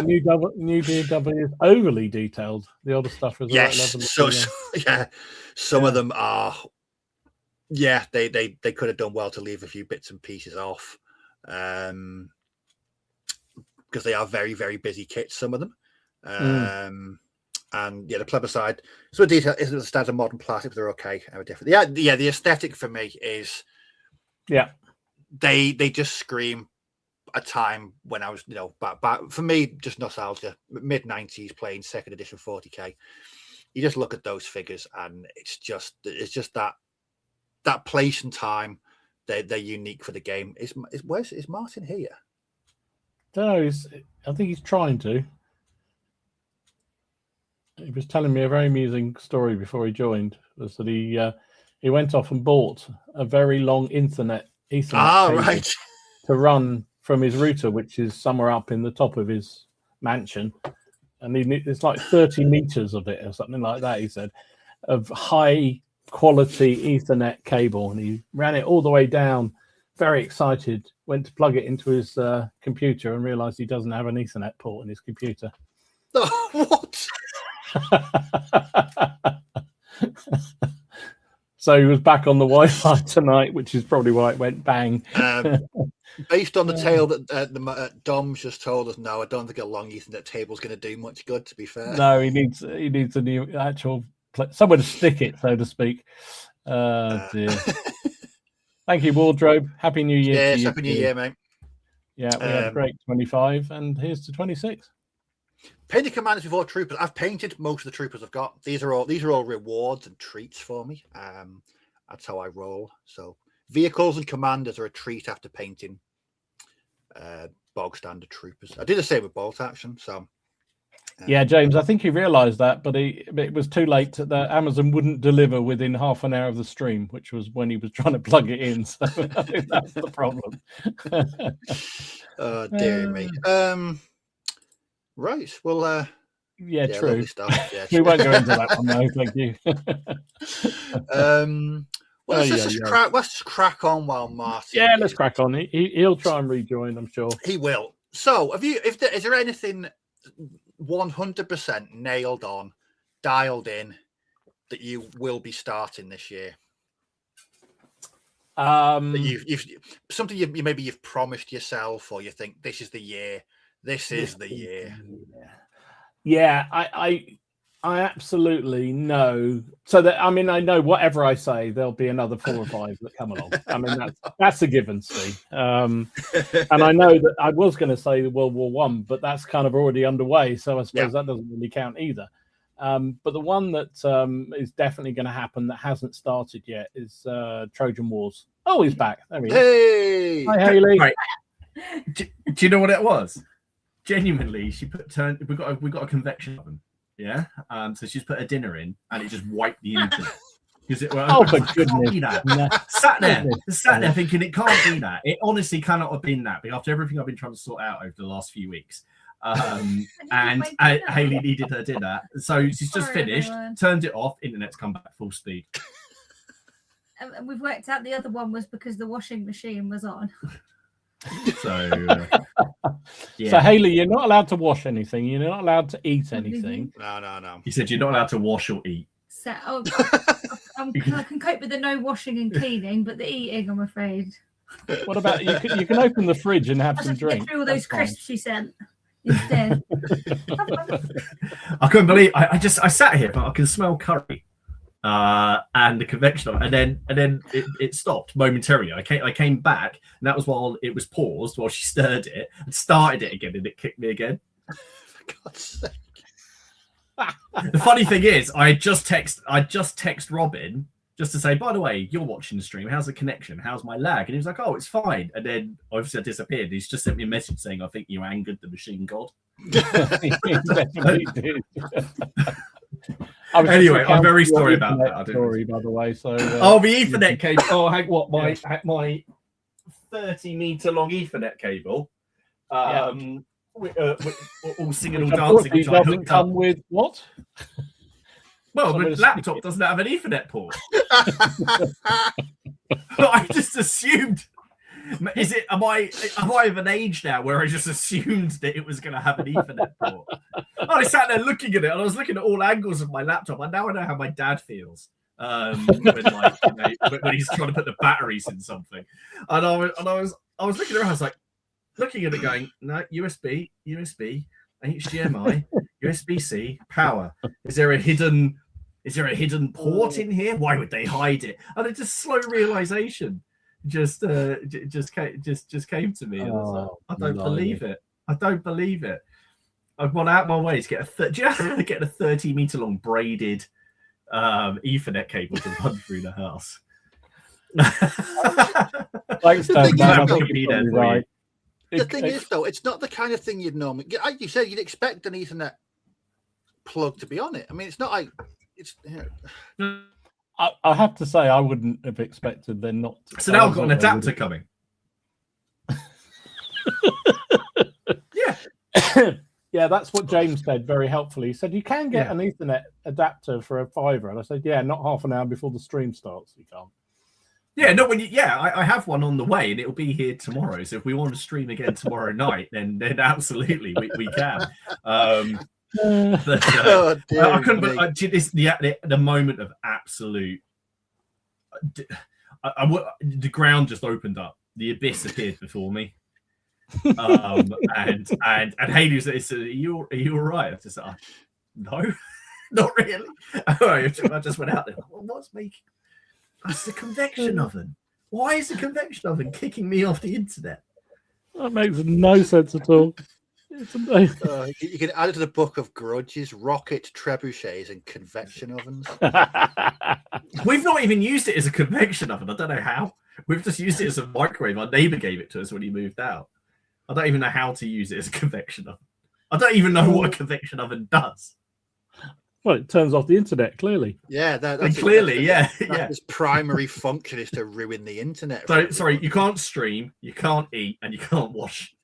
New DW is overly detailed. The older stuff is yes. Some of them are. Yeah, they could have done well to leave a few bits and pieces off, because they are very busy kits. Some of them. And the plebiscite, so detail isn't the standard modern plastic, but they're okay. They're different. Yeah. The aesthetic for me is, they just scream a time when I was, back for me, just nostalgia. Mid 90s, playing second edition 40k. You just look at those figures, and it's just that place and time. They're unique for the game. Is Martin here? No, I think he's trying to. He was telling me a very amusing story before he joined. Was that he went off and bought a very long Ethernet cable to run from his router, which is somewhere up in the top of his mansion, and it's like 30 meters of it or something like that. He said, of high quality Ethernet cable, and he ran it all the way down. Very excited. Went to plug it into his computer and realised he doesn't have an Ethernet port in his computer. What? So he was back on the Wi-Fi tonight, which is probably why it went bang. Based on the tale that Dom's just told us, no, I don't think a long Ethernet table's going to do much good. To be fair, No, he needs a new actual somewhere to stick it, so to speak. Dear. Thank you, Wardrobe. Happy New Year. Yes, to you Happy New Year, mate. Yeah, we had a great 25, and here's to 26. Painted commanders before troopers. I've painted most of the troopers I've got. These are all rewards and treats for me. That's how I roll. So vehicles and commanders are a treat after painting bog standard troopers. I did the same with bolt action. So yeah, James, I think he realised that, but it was too late. That Amazon wouldn't deliver within half an hour of the stream, which was when he was trying to plug it in. So I think that's the problem. Oh dear me. Right. Well. Yeah, true. Stuff. Yeah, we won't go into that one, no. Thank you. Well, let's just crack on while Martin. Yeah, let's crack on. He'll try and rejoin, I'm sure. He will. So, is there anything 100% nailed on, dialed in that you will be starting this year? That you've something you've promised yourself, or you think this is the year. This is the year. Yeah, I absolutely know. So that I know whatever I say, there'll be another 4 or 5 that come along. I mean that's a given, Steve. And I know that I was going to say the World War I, but that's kind of already underway. So I suppose that doesn't really count either. But the one that is definitely going to happen that hasn't started yet is Trojan Wars. Oh, he's back. There he is. Hey, hi Haley. Right. Do you know what it was? Genuinely, we got a convection oven. Yeah. So she's put her dinner in, and it just wiped the internet. For goodness! No. Sat there thinking it can't be that. It honestly cannot have been that. But after everything I've been trying to sort out over the last few weeks, and Haley needed her dinner, so she's just finished, turned it off. Internet's come back full speed. And we've worked out the other one was because the washing machine was on. So, So Haley, you're not allowed to wash anything. You're not allowed to eat anything. No. He said you're not allowed to wash or eat. So I can cope with the no washing and cleaning, but the eating, I'm afraid. What about you can open the fridge and have some drink. Get through all those crisps she sent instead. I couldn't believe I sat here, but I can smell curry. And the convection, and then it stopped momentarily. I came back, and that was while it was paused while she stirred it and started it again, and it kicked me again. For God's sake! The funny thing is, I just text Robin just to say, by the way, you're watching the stream. How's the connection? How's my lag? And he was like, oh, it's fine. And then obviously I disappeared. He's just sent me a message saying, I think you angered the machine god. Anyway, I'm very sorry about that. Sorry, by the way. So, the Ethernet cable. Oh, my 30-meter long Ethernet cable. We're all singing, all dancing. It doesn't come with what? Well, the laptop doesn't have an Ethernet port. I just assumed. Am I of an age now where I just assumed that it was going to have an Ethernet port? I sat there looking at it, and I was looking at all angles of my laptop, and now I know how my dad feels when he's trying to put the batteries in something. And I was looking around, I was like looking at it, going, no, USB, HDMI, USB-C, power. Is there a hidden port in here? Why would they hide it? And it just slow realization. Just came to me. And I was like, I don't believe it. I've gone out my way to get a 30-meter long braided Ethernet cable to run through the house. Thanks, the thing is, though, it's not the kind of thing you'd normally. Like you said, you'd expect an Ethernet plug to be on it. I mean, it's not like it's. I have to say, I wouldn't have expected them not. So now I've got an adapter coming. Yeah, that's what James said very helpfully. He said you can get an Ethernet adapter for a £5, and I said, yeah, not half an hour before the stream starts. You can't. Yeah, not when I have one on the way, and it'll be here tomorrow. So if we want to stream again tomorrow night, then absolutely we can. But I couldn't. The moment of absolute the ground just opened up. The abyss appeared before me. And Haley was like, "Are you all right?" I just said, "No, not really." I just went out there. Well, what's making? It's the convection oven. Why is the convection oven kicking me off the internet? That makes no sense at all. It's amazing. You can add it to the book of grudges: rocket trebuchets and convection ovens. We've not even used it as a convection oven. I don't know how. We've just used it as a microwave. Our neighbour gave it to us when he moved out. I don't even know how to use it as a convection oven. I don't even know what a convection oven does. Well, it turns off the internet, clearly. Yeah, that's clearly, Its primary function is to ruin the internet. So, sorry, you can't stream, you can't eat, and you can't wash.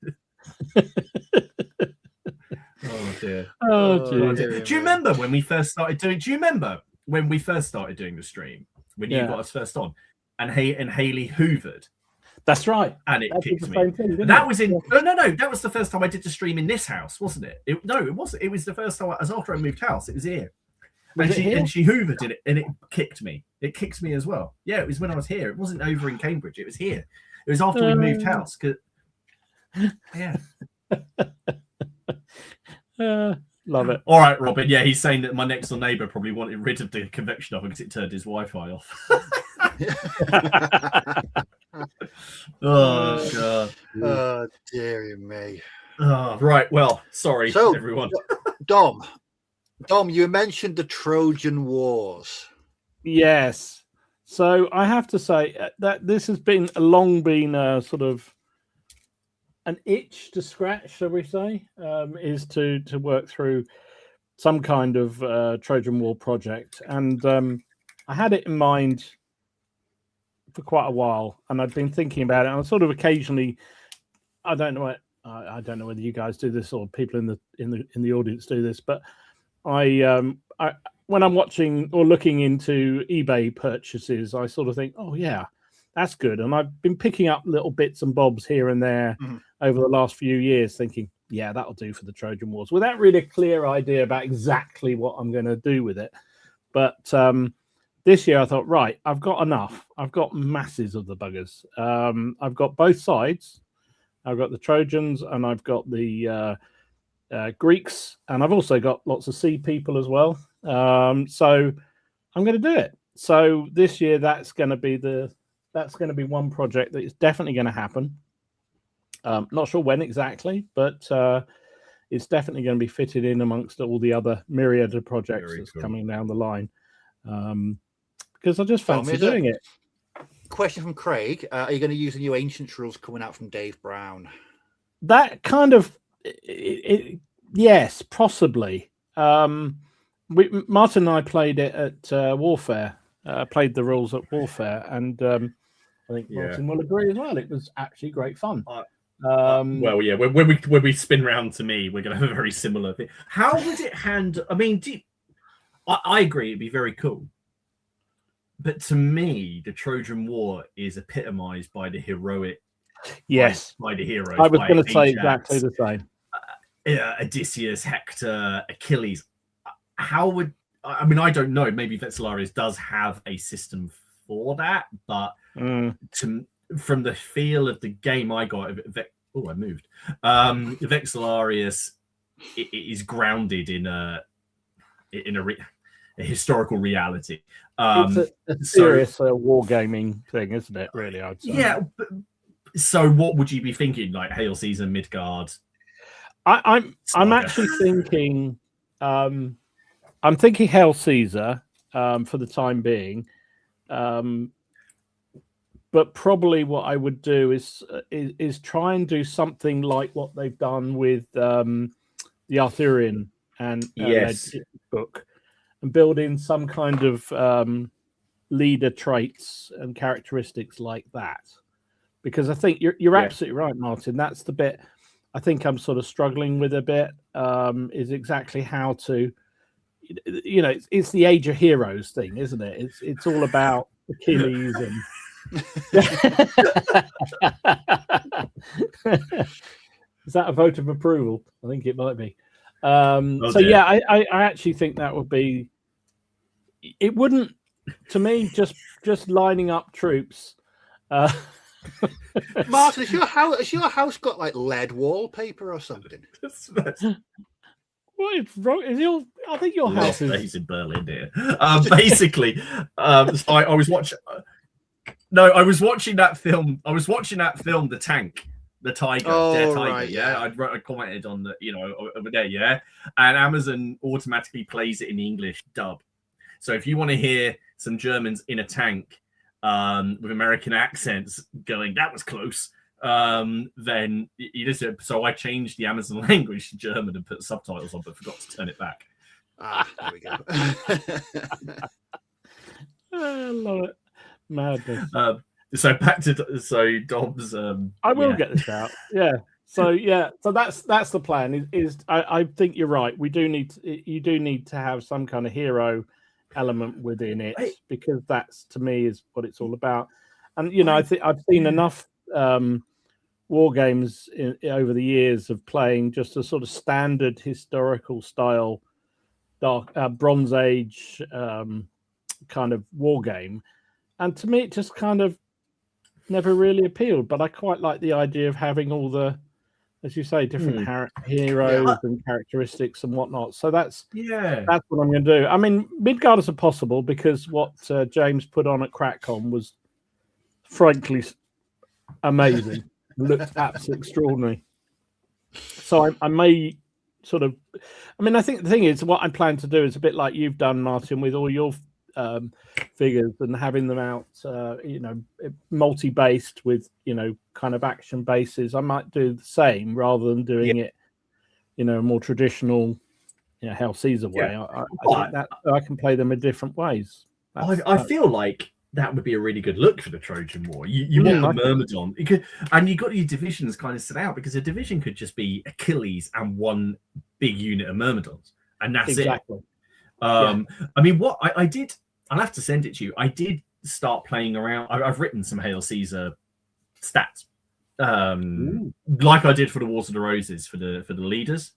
Oh dear. Oh dear. Do you remember when we first started doing? Do you remember when we first started doing the stream when you got us first on, and Haley hoovered? That's right. And it kicked me. Thing, that was in no. That was the first time I did the stream in this house, wasn't it? No, it wasn't. It was the first time. As after I moved house, it was here. And she hoovered in it, and it kicked me. It kicked me as well. Yeah, it was when I was here. It wasn't over in Cambridge. It was here. It was after we moved house. Yeah. Love it. All right, Robin. Yeah, he's saying that my next door neighbour probably wanted rid of the convection oven because it turned his Wi-Fi off. Oh god. Oh dearie me. Oh, right. Well, sorry, everyone. Dom, you mentioned the Trojan Wars. Yes. So I have to say that this has been long been sort of an itch to scratch, shall we say, is to work through some kind of Trojan War project. And I had it in mind for quite a while, and I've been thinking about it. And I sort of occasionally, I don't know whether you guys do this or people in the audience do this, but I when I'm watching or looking into eBay purchases, I sort of think, oh yeah, that's good. And I've been picking up little bits and bobs here and there over the last few years, thinking, yeah, that'll do for the Trojan Wars, without really a clear idea about exactly what I'm going to do with it. But this year I thought, right, I've got enough. I've got masses of the buggers. I've got both sides. I've got the Trojans and I've got the Greeks, and I've also got lots of sea people as well. So I'm going to do it. So this year that's going to be one project that is definitely going to happen. Not sure when exactly, but it's definitely going to be fitted in amongst all the other myriad of projects that's coming down the line. Because I just fancy doing it. Question from Craig: are you going to use the new Ancient rules coming out from Dave Brown? That kind of, yes, possibly. Martin and I played it at Warfare. Played the rules at Warfare, and I think Martin will agree as well. It was actually great fun. Well, yeah. When we spin round to me, we're going to have a very similar thing. How would it handle? I mean, I agree. It'd be very cool. But to me, the Trojan War is epitomized by the heroic. Yes, by the heroes. I was going to say exactly the same. Odysseus, Hector, Achilles. How would I mean? I don't know. Maybe Vexillarius does have a system for that, but from the feel of the game I got, I moved. Vexillarius is grounded in a historical reality. It's a serious wargaming thing, isn't it? Really, I'd say. Yeah. So, what would you be thinking? Like Hail Season, Midgard? I'm actually thinking. I'm thinking Hail Caesar for the time being, but probably what I would do is try and do something like what they've done with the Arthurian and book, and build in some kind of leader traits and characteristics like that. Because I think you're absolutely right, Martin. That's the bit I think I'm sort of struggling with a bit. Is exactly how to. It's the Age of Heroes thing, isn't it? It's all about Achilles and. Is that a vote of approval? I think it might be. I actually think that would be. It wouldn't to me, just lining up troops. Martin, has your house got like lead wallpaper or something? What is wrong? I think your house Lost is. days in Berlin here. Basically, so I was watching. No, I was watching that film. The Tank, the Tiger, Dear Tiger. Right, yeah, I commented on the, over there. Yeah, and Amazon automatically plays it in the English dub. So if you want to hear some Germans in a tank with American accents going, "That was close," then you just. So I changed the Amazon language to German and put subtitles on, but forgot to turn it back. There we go. I love it. Madness. So back to Dom's. I will get this out. Yeah. So that's the plan. I think you're right. You do need to have some kind of hero element within it, because that's, to me, is what it's all about. And I think I've seen enough war games over the years of playing just a sort of standard historical style Bronze Age kind of war game, and to me it just kind of never really appealed. But I quite like the idea of having all the, as you say, different heroes and characteristics and whatnot. So that's what I'm going to do. I mean, Midgarders are possible because what James put on at CrackCon was frankly amazing. Looked absolutely extraordinary. So I may sort of, I mean, I think the thing is, what I plan to do is a bit like you've done, Martin, with all your figures and having them out, multi-based with, kind of action bases. I might do the same rather than doing it, a more traditional, Hail Caesar way. I think that I can play them in different ways. I feel like that would be a really good look for the Trojan War. You want the Myrmidon, and you got your divisions kind of set out, because a division could just be Achilles and one big unit of Myrmidons, and that's it. I mean, what I did, I'll have to send it to you. I did start playing around. I've written some Hail Caesar stats, like I did for the Wars of the Roses for the leaders,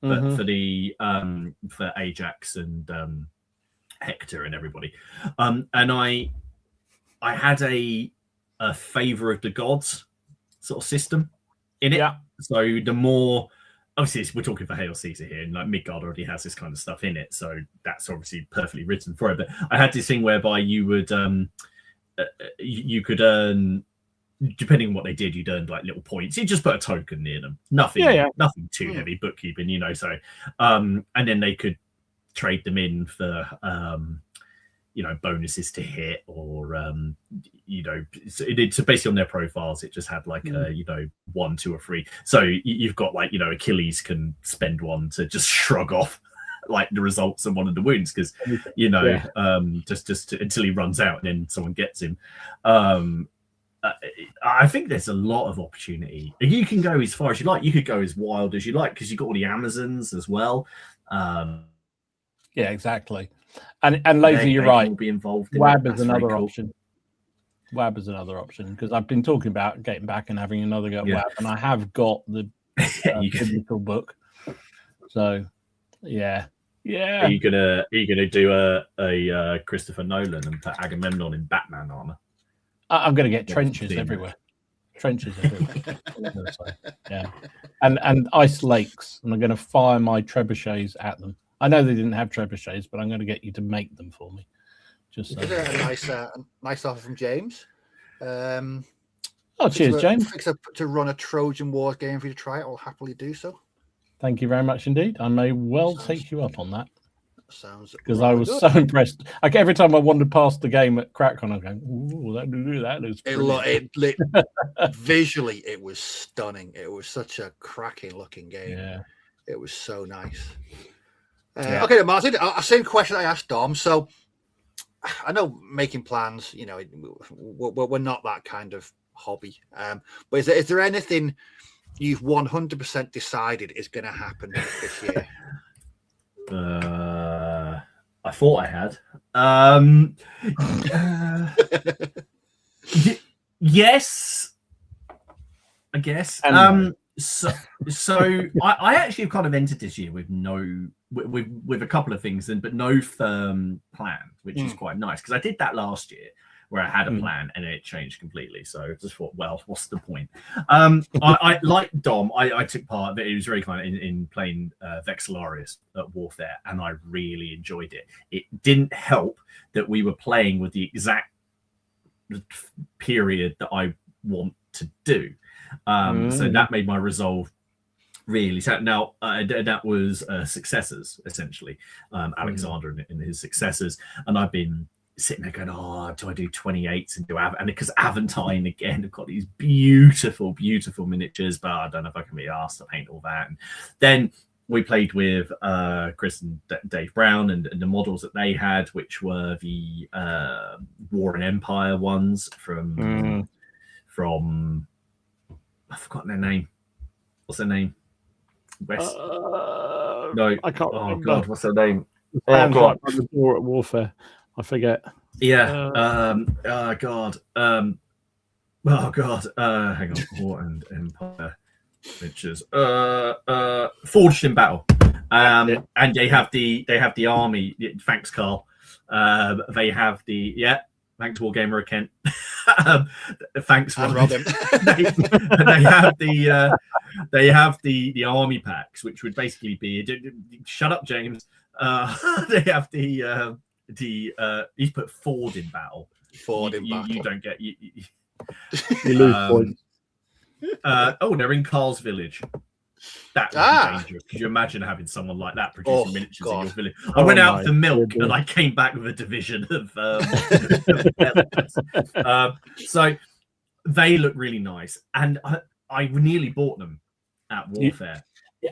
but for Ajax and Hector and everybody, and I had a favor of the gods sort of system in it. Yeah. So the more, obviously we're talking for Hail Caesar here, and like Midgard already has this kind of stuff in it, so that's obviously perfectly written for it. But I had this thing whereby you would you could earn, depending on what they did, you'd earn like little points. You just put a token near them, nothing too heavy bookkeeping, So and then they could trade them in for bonuses to hit, or so basically on their profiles it just had like 1, 2, or 3. So you've got like Achilles can spend one to just shrug off like the results of one of the wounds, because just until he runs out and then someone gets him. I think there's a lot of opportunity. You can go as far as you like. You could go as wild as you like, because you've got all the Amazons as well. Yeah, exactly. And lazy, you're right. Be involved in WAB is another option. WAB is another option, because I've been talking about getting back and having another go at WAB, and I have got the digital book. So, yeah. Are you gonna do a Christopher Nolan and put Agamemnon in Batman armor? I'm gonna get trenches everywhere. Yeah, and ice lakes, and I'm gonna fire my trebuchets at them. I know they didn't have trebuchets, but I'm going to get you to make them for me. Just so. A nice offer from James. Cheers, James. To run a Trojan Wars game for you to try it, I'll happily do so. Thank you very much indeed. I may take you up on that. Sounds because I was so impressed. Like every time I wandered past the game at CrackCon, I'm going, "Ooh, that looks." Visually, it was stunning. It was such a cracking looking game. Yeah, it was so nice. Okay, Martin, same question I asked Dom. So I know making plans, we're not that kind of hobby. But is there anything you've 100% decided is going to happen this year? I thought I had. Yes, I guess. So I actually have kind of entered this year with no with a couple of things, but no firm plan, which is quite nice, because I did that last year where I had a plan and it changed completely. So I just thought, well, what's the point? I like Dom. I took part, but it was very kind in playing Vexillarius at Warfare, and I really enjoyed it. It didn't help that we were playing with the exact period that I want to do. So that made my resolve really sad. Now that was successors, essentially, Alexander and his successors, and I've been sitting there going, oh, do I do 28s and do and because Aventine again have got these beautiful miniatures, but I don't know if I can be asked to paint all that. And then we played with Chris and Dave Brown and the models that they had, which were the War and Empire ones from I've forgotten their name. What's their name? West? No, I can't remember. God, what's their name? Oh God, the door at Warfare. I forget. Yeah. God. Hang on. War and Empire, which is Forged in Battle. And they have the army. Thanks, Carl. They have the Thanks, Wargamer Kent. Thanks, Robin. They have the army packs, which would basically be shut up, James. They have the he's put Ford in battle. Battle. You don't get you lose points. They're in Carl's village. That would be dangerous. Could you imagine having someone like that producing miniatures in your village? I went out for milk and I came back with a division of so they look really nice, and I nearly bought them at Warfare.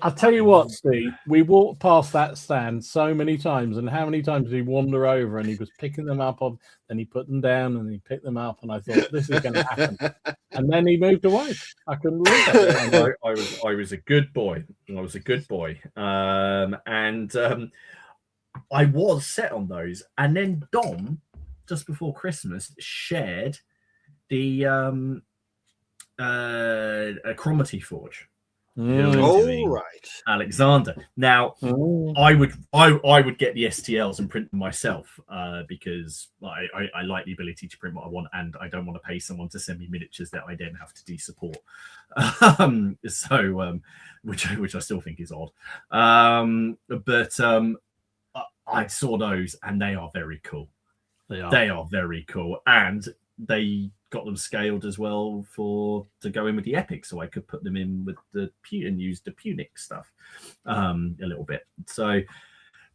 I'll tell you what, Steve, we walked past that stand so many times, and how many times did he wander over and he was picking them up, and he put them down and he picked them up, and I thought, this is going to happen. And then he moved away. I couldn't believe it. I was a good boy. I was a good boy. I was set on those. And then Dom, just before Christmas, shared the Cromarty Forge. Right, Alexander. Now, I would get the STLs and print them myself because I like the ability to print what I want, and I don't want to pay someone to send me miniatures that I then have to de-support. Which I still think is odd. But I saw those, and they are very cool. They are very cool, and they got them scaled as well to go in with the epic, so I could put them in with the and use the Punic stuff a little bit. So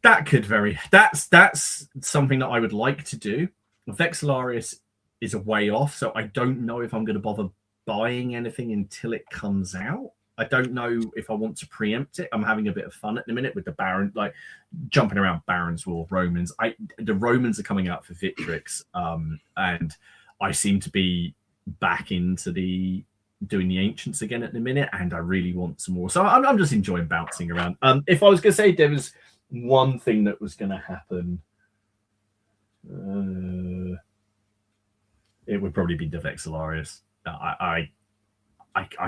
that's something that I would like to do. Vexillarius is a way off, so I don't know if I'm going to bother buying anything until it comes out. I don't know if I want to preempt it. I'm having a bit of fun at the minute with the Baron, like jumping around Barons War Romans. The Romans are coming out for Victrix, and I seem to be back into doing the Ancients again at the minute, and I really want some more. So I'm just enjoying bouncing around. If I was going to say there was one thing that was going to happen, it would probably be the Vexillarius. I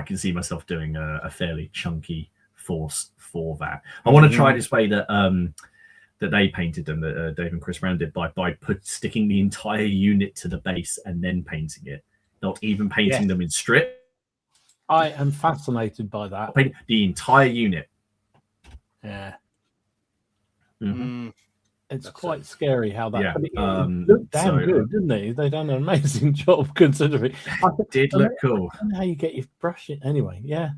can see myself doing a fairly chunky force for that. I want to try this way that they painted them, that Dave and Chris Brown did, by sticking the entire unit to the base and then painting it, not even painting them in strip. I am fascinated by that. Paint the entire unit. Yeah. Mm-hmm. It's quite scary how that looked damn good, didn't it? They done an amazing job considering. It did look cool. I don't know how you get your brush in anyway. Yeah.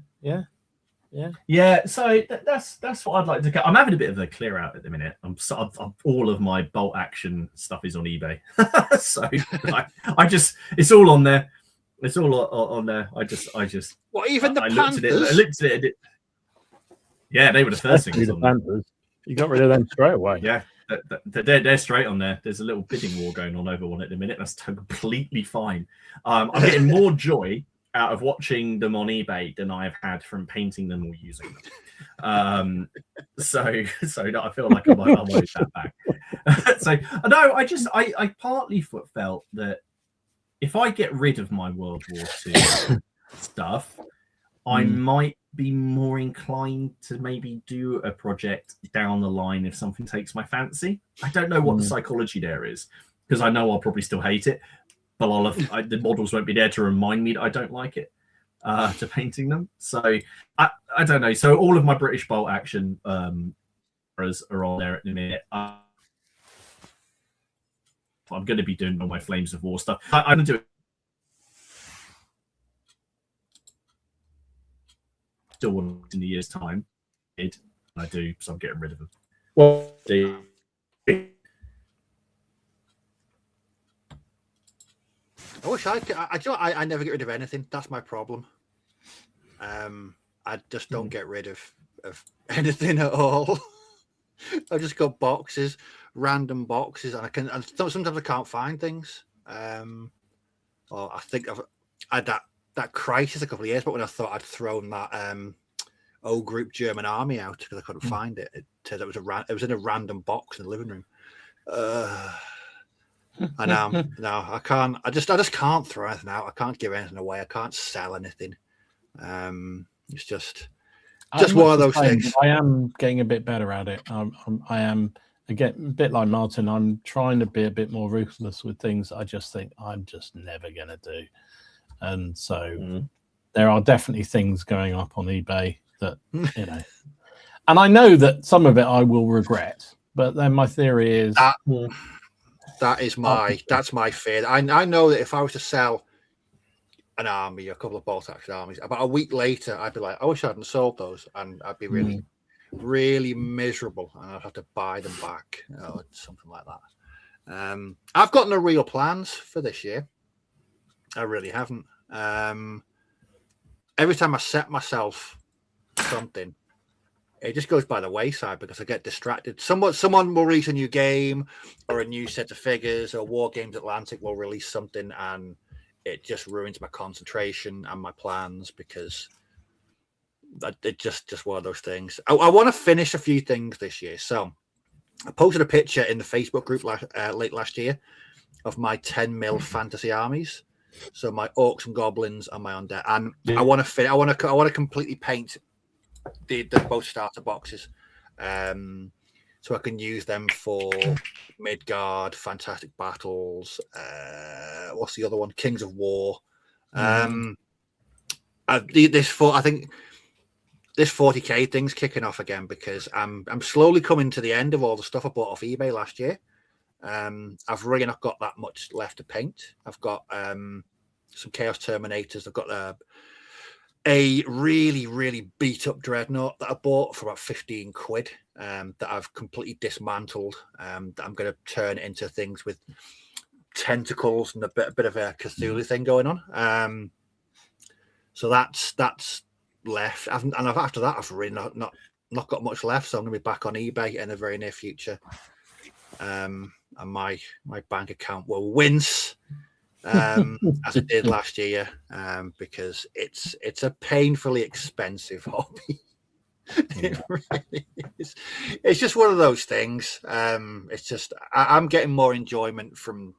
So that's what I'd like to get. I'm having a bit of a clear out at the minute. I'm all of my bolt action stuff is on eBay, so I just it's all on there. It's all on there. I just what, even the Panthers? I looked at it. Yeah, they were the first things on there. You got rid of them straight away. Yeah. They're straight on there. There's a little bidding war going on over one at the minute. That's completely fine. I'm getting more joy out of watching them on eBay than I've had from painting them or using them. So that I feel like I might that back. So no, I partly felt that if I get rid of my World War II stuff, I might be more inclined to maybe do a project down the line if something takes my fancy. I don't know what the psychology there is, because I know I'll probably still hate it, but the models won't be there to remind me that I don't like it, to painting them. So I don't know. So all of my British bolt action are on there at the minute. I'm going to be doing all my Flames of War stuff. I'm going to do it. Still want in a year's time. I do, so I'm getting rid of them. Well, I wish I never get rid of anything. That's my problem. I just don't get rid of anything at all. I've just got boxes, random boxes, and sometimes I can't find things. Or I think I had that crisis a couple of years, but when I thought I'd thrown that O Group German army out because I couldn't find it, it turns out it was in a random box in the living room. I know, no, I can't. I just can't throw anything out. I can't give anything away. I can't sell anything. It's just one of those things. I am getting a bit better at it. I am again a bit like Martin. I'm trying to be a bit more ruthless with things I just think I'm just never going to do. And so there are definitely things going up on eBay that, you know, and I know that some of it I will regret, but then my theory is that's my fear. I know that if I was to sell an army, a couple of bolt action armies, about a week later, I'd be like, I wish I hadn't sold those, and I'd be really, really miserable, and I'd have to buy them back, or something like that. I've got no real plans for this year. I really haven't. Every time I set myself something, it just goes by the wayside because I get distracted. Someone will release a new game or a new set of figures, or War Games Atlantic will release something, and it just ruins my concentration and my plans because it's just one of those things. I want to finish a few things this year. So I posted a picture in the Facebook group late last year of my 10 mil fantasy armies. So my orcs and goblins and my undead, and I want to completely paint the both starter boxes, so I can use them for Midgard, Fantastic Battles. What's the other one? Kings of War. I think this 40k thing's kicking off again because I'm slowly coming to the end of all the stuff I bought off eBay last year. I've really not got that much left to paint. I've got some Chaos Terminators. I've got a really, really beat up Dreadnought that I bought for about 15 quid that I've completely dismantled. That I'm going to turn into things with tentacles and a bit of a Cthulhu thing going on. So that's left. After that, I've really not got much left. So I'm going to be back on eBay in the very near future. And my bank account will wince as it did last year, because it's a painfully expensive hobby. It really is. It's just one of those things. It's just I'm getting more enjoyment from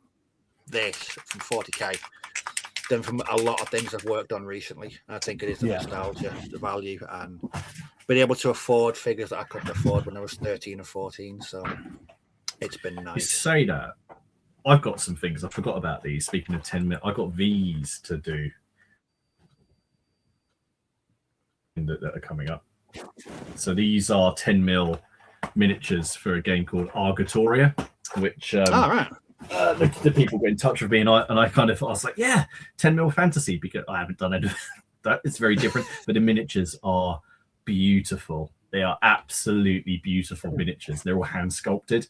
this, from 40k, than from a lot of things I've worked on recently. I think it is the nostalgia, the value, and being able to afford figures that I couldn't afford when I was 13 or 14. So it's been nice. You say that. I've got some things. I forgot about these. Speaking of 10 minutes, I've got these to do that are coming up. So these are 10 mil miniatures for a game called Argatoria, which the people get in touch with me, and I was like, yeah, 10 mil fantasy, because I haven't done any of that. It's very different, but the miniatures are beautiful. They are absolutely beautiful miniatures. They're all hand sculpted.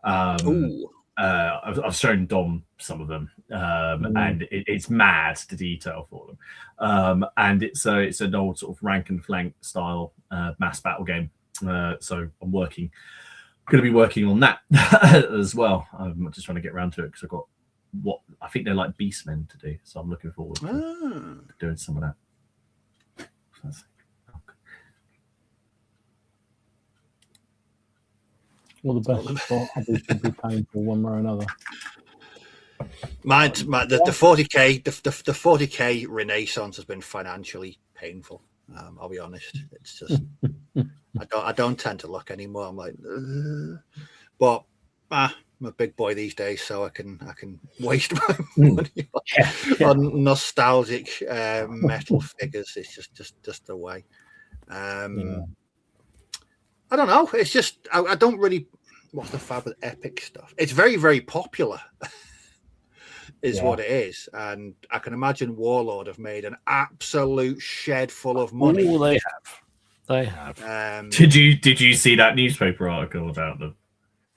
I've shown Dom some of them, and it's mad, the detail for them. And it's an old sort of rank and flank style mass battle game. So I'm going to be working on that as well. I'm just trying to get around to it because I've got what I think they're like beastmen to do. So I'm looking forward to doing some of that. Well, the best spot hobbies should be painful one way or another. The 40k Renaissance has been financially painful. I'll be honest. It's just I don't tend to look anymore. I'm like, ugh. But I'm a big boy these days, so I can waste my money on nostalgic metal figures. It's just the way. I don't know. It's just I don't really. What's the fab with epic stuff? It's very, very popular, is what it is. And I can imagine Warlord have made an absolute shed full of money. Oh, they have. Did you see that newspaper article about them?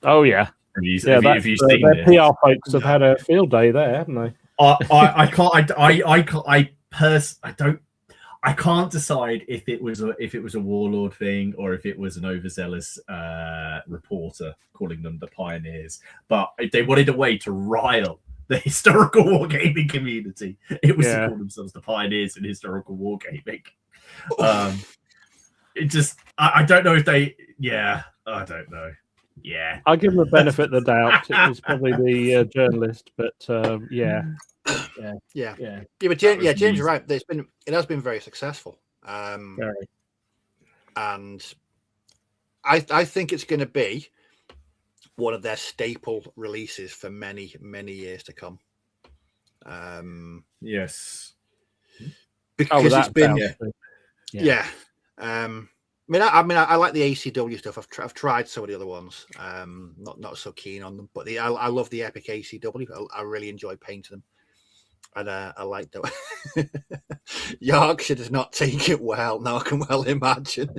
Oh yeah. Have you seen their it? PR folks have had a field day there, haven't they? I can't decide if it was a Warlord thing or if it was an overzealous reporter calling them the pioneers. But if they wanted a way to rile the historical wargaming community, it was to call themselves the pioneers in historical wargaming. I don't know if they. Yeah, I don't know. Yeah, I'll give them the benefit of the doubt. It was probably the journalist, but yeah. But James, you're right. It has been very successful. Very. And I think it's going to be one of their staple releases for many, many years to come. Yes, because it's been I mean, I like the ACW stuff. I've tried some of the other ones. Not so keen on them, but I love the Epic ACW. I really enjoy painting them, and I like that. Yorkshire does not take it well. Now I can well imagine.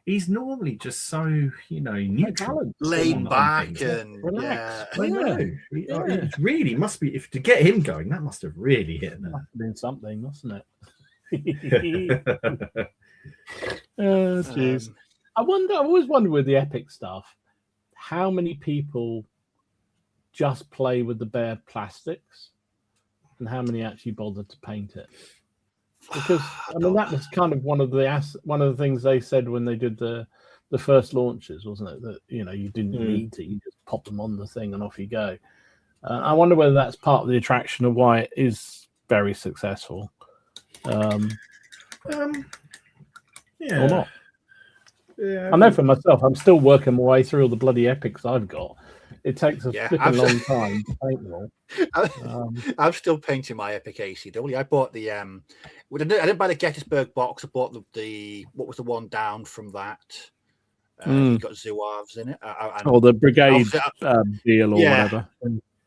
He's normally just so neutral, laid back, and relaxed. I know. It really must be to get him going. That must have really hit him. Must have been something, mustn't it? Oh, jeez. I always wonder with the epic stuff, how many people just play with the bare plastics, and how many actually bother to paint it. Because I mean that was kind of one of the things they said when they did the first launches, wasn't it? That you didn't need to, you just pop them on the thing and off you go. I wonder whether that's part of the attraction of why it is very successful, or not. Yeah, I know for myself, I'm still working my way through all the bloody epics I've got. It takes a flipping long time to paint them all. I'm still painting my Epic ACW. I bought the I didn't buy the Gettysburg box. I bought the what was the one down from that? You've got Zouaves in it. Or the Brigade deal or whatever.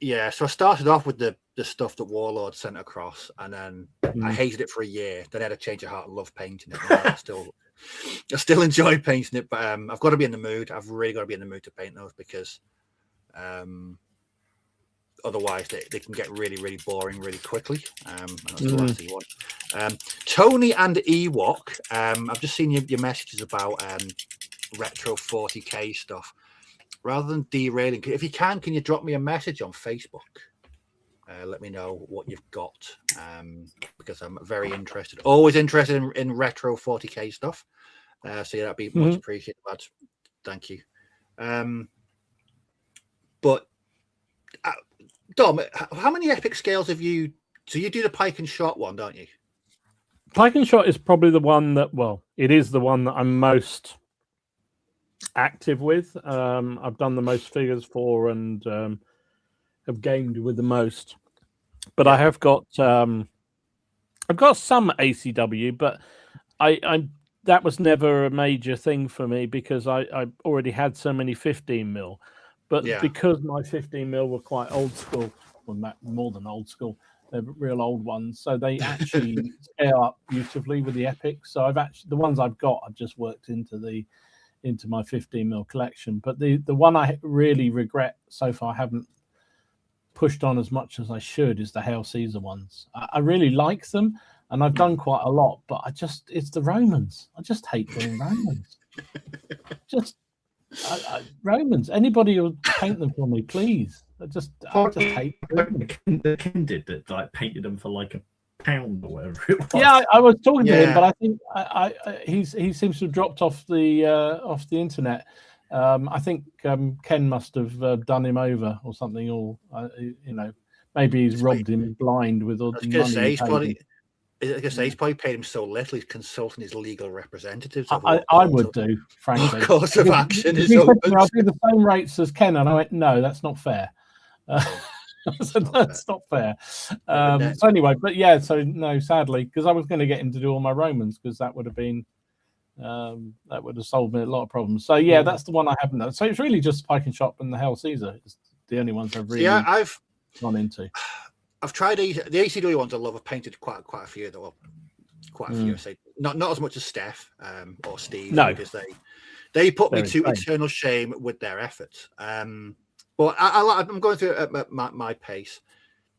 Yeah, so I started off with the stuff that Warlord sent across, and then I hated it for a year. Then I had a change of heart and love painting it. I still enjoy painting it, but I've got to be in the mood. I've really got to be in the mood to paint those because otherwise they can get really, really boring really quickly. And that's the last thing you want. Tony and Ewok, I've just seen your messages about retro 40k stuff. Rather than derailing, if you can you drop me a message on Facebook? Let me know what you've got, because I'm very interested. Always interested in retro 40k stuff. So that'd be much appreciated, lads. Thank you. But Dom, how many epic scales have you? So you do the pike and shot one, don't you? Pike and shot is probably the one that, it is the one that I'm most active with. I've done the most figures for and have gamed with the most. But I have got I've got some ACW, but I that was never a major thing for me because I already had so many 15mm. But because my 15mm were quite old school, well, more than old school, they're real old ones, so they actually scale up beautifully with the epics. So the ones I've got, I've just worked into my 15mm collection. But the one I really regret so far I haven't pushed on as much as I should is the Hail Caesar ones. I really like them, and I've done quite a lot, but it's the Romans. I just hate doing Romans. Romans. Anybody who paint them for me, please. I just hate them. The Ken did that, painted them for like £1 or whatever it was. Yeah, I was talking to him, but I think he seems to have dropped off the internet. I think Ken must have done him over or something, or maybe he's robbed him blind with all I was the going to money. say, he paid he's probably paid him so little, he's consulting his legal representatives. him. Over I would do, frankly. what course of action is He said to open. me, I'll do the same rates as Ken, and I went, no, that's not fair. That's not fair. So anyway, but yeah, so no, sadly, because I was going to get him to do all my Romans, because that would have been that would have solved me a lot of problems. So yeah, that's the one I haven't done. So it's really just Pike and Shop and the Hell Caesar. It's the only ones I've really I've gone into. I've tried the ACW ones. I love. I've painted quite a few. Though, quite a few. I say not as much as Steph or Steve, because they put me to eternal shame with their efforts. But I'm going through it at my pace.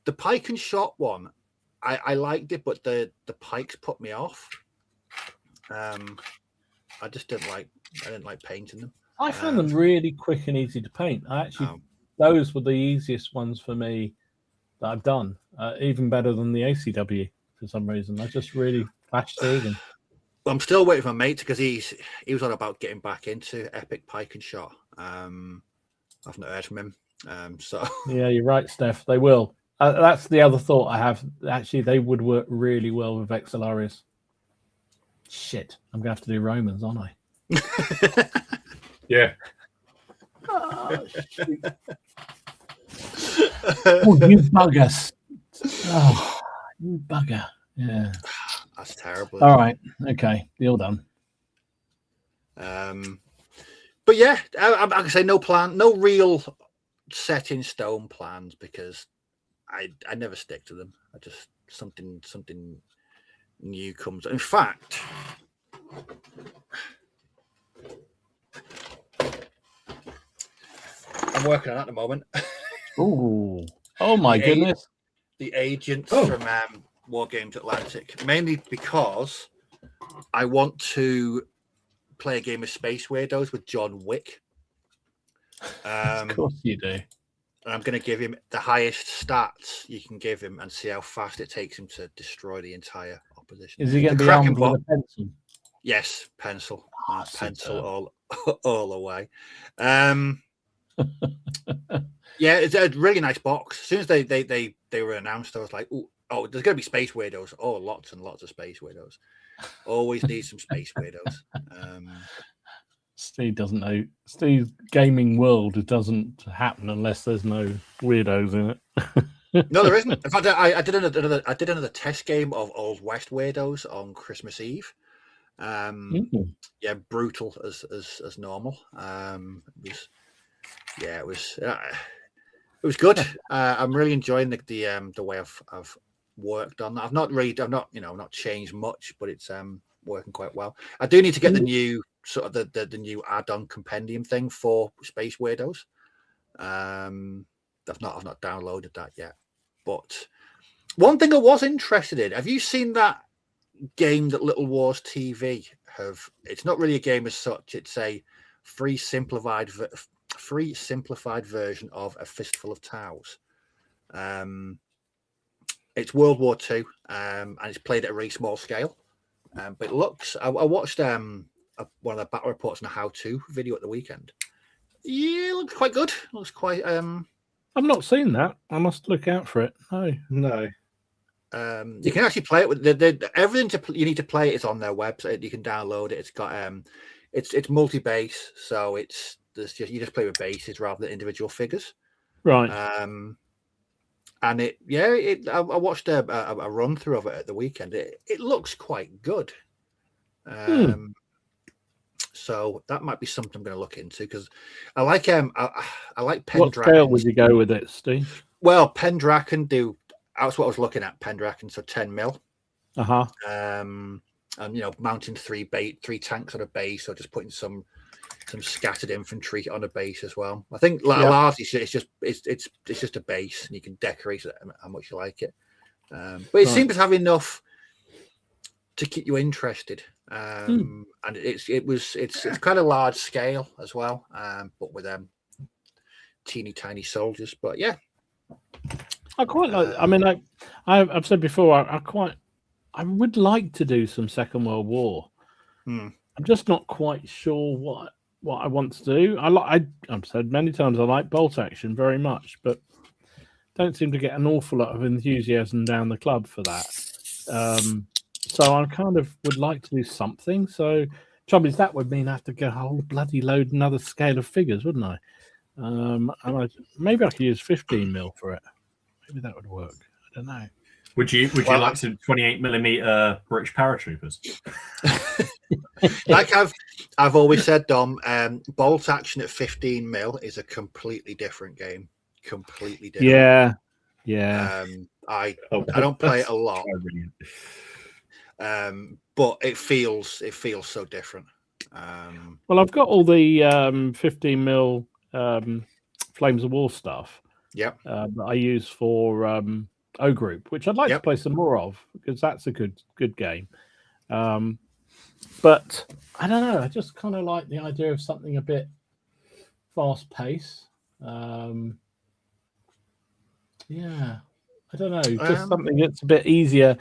The Pike and Shot one, I liked it, but the pikes put me off. I just didn't like painting them. I found them really quick and easy to paint. Those were the easiest ones for me that I've done, even better than the ACW for some reason. I just really flashed through them. I'm still waiting for my mate, because he was on about getting back into Epic Pike and Shot. I've not heard from him. So yeah, you're right, Steph. They will. That's the other thought I have. Actually, they would work really well with Vexillarius. Shit, I'm gonna have to do Romans, aren't I? Yeah. Oh, you buggers! Oh, you bugger! Yeah, that's terrible. All right, okay, deal done. But yeah, I can say no real set in stone plans, because I never stick to them. I just something new comes. In fact, I'm working on that at the moment. Oh my goodness! The agents from War Games Atlantic, mainly because I want to play a game of Space Weirdos with John Wick. Of course you do. And I'm going to give him the highest stats you can give him and see how fast it takes him to destroy the entire opposition. Is he going to be armed with a pencil? Yes, pencil. Pencil superb. all the way. Yeah, it's a really nice box. As soon as they were announced, I was like, oh, there's going to be Space Weirdos. Oh, lots and lots of Space Weirdos. Always need some Space Weirdos. Steve doesn't know. Steve's gaming world doesn't happen unless there's no weirdos in it. No, there isn't. In fact, I did another test game of Old West Weirdos on Christmas Eve. Yeah, brutal as normal. It was good. I'm really enjoying the way I've worked on that. I've not changed much, but it's working quite well. I do need to get the new sort of the new add-on compendium thing for Space Weirdos. I've not downloaded that yet. But one thing I was interested in, have you seen that game that Little Wars TV have? It's not really a game as such. It's a free simplified version of A Fistful of Towers. It's World War II, and it's played at a really small scale. But it looks. I watched one of the battle reports and a how-to video at the weekend. Yeah, it looks quite good. It looks quite. I've not seen that. I must look out for it. No. You can actually play it with everything you need to play it is on their website. You can download it. It's got it's multi-base, so you just play with bases rather than individual figures. Right. And I watched a run through of it at the weekend. It looks quite good. So that might be something I'm going to look into, because I like I like Pendragon. What scale would you go with it, Steve? Well, Pendragon that's what I was looking at. Pendragon, so 10 mil. And mounting three tanks on a base, or just putting some scattered infantry on a base as well. I think largely it's just a base, and you can decorate it how much you like it. But it seems to have enough to keep you interested. And it's kind of large scale as well, but with teeny tiny soldiers. But yeah, I quite like. I mean, I've said before, I would like to do some Second World War. I'm just not quite sure what I want to do. I've said many times I like bolt action very much, but don't seem to get an awful lot of enthusiasm down the club for that. So I kind of would like to do something. So, trouble is that would mean I have to get a whole bloody load another scale of figures, wouldn't I? And maybe I could use 15 mil for it. Maybe that would work. I don't know. Would you like some 28mm British paratroopers? Like I've always said, Dom, bolt action at 15 mil is a completely different game. Completely different. Yeah. I don't play it a lot. But it feels so different. Well, I've got all the 15 mil Flames of War stuff. Yep. That I use for O Group, which I'd like to play some more of because that's a good game. But I don't know. I just kind of like the idea of something a bit fast paced. Yeah, I don't know. Just something that's a bit easier.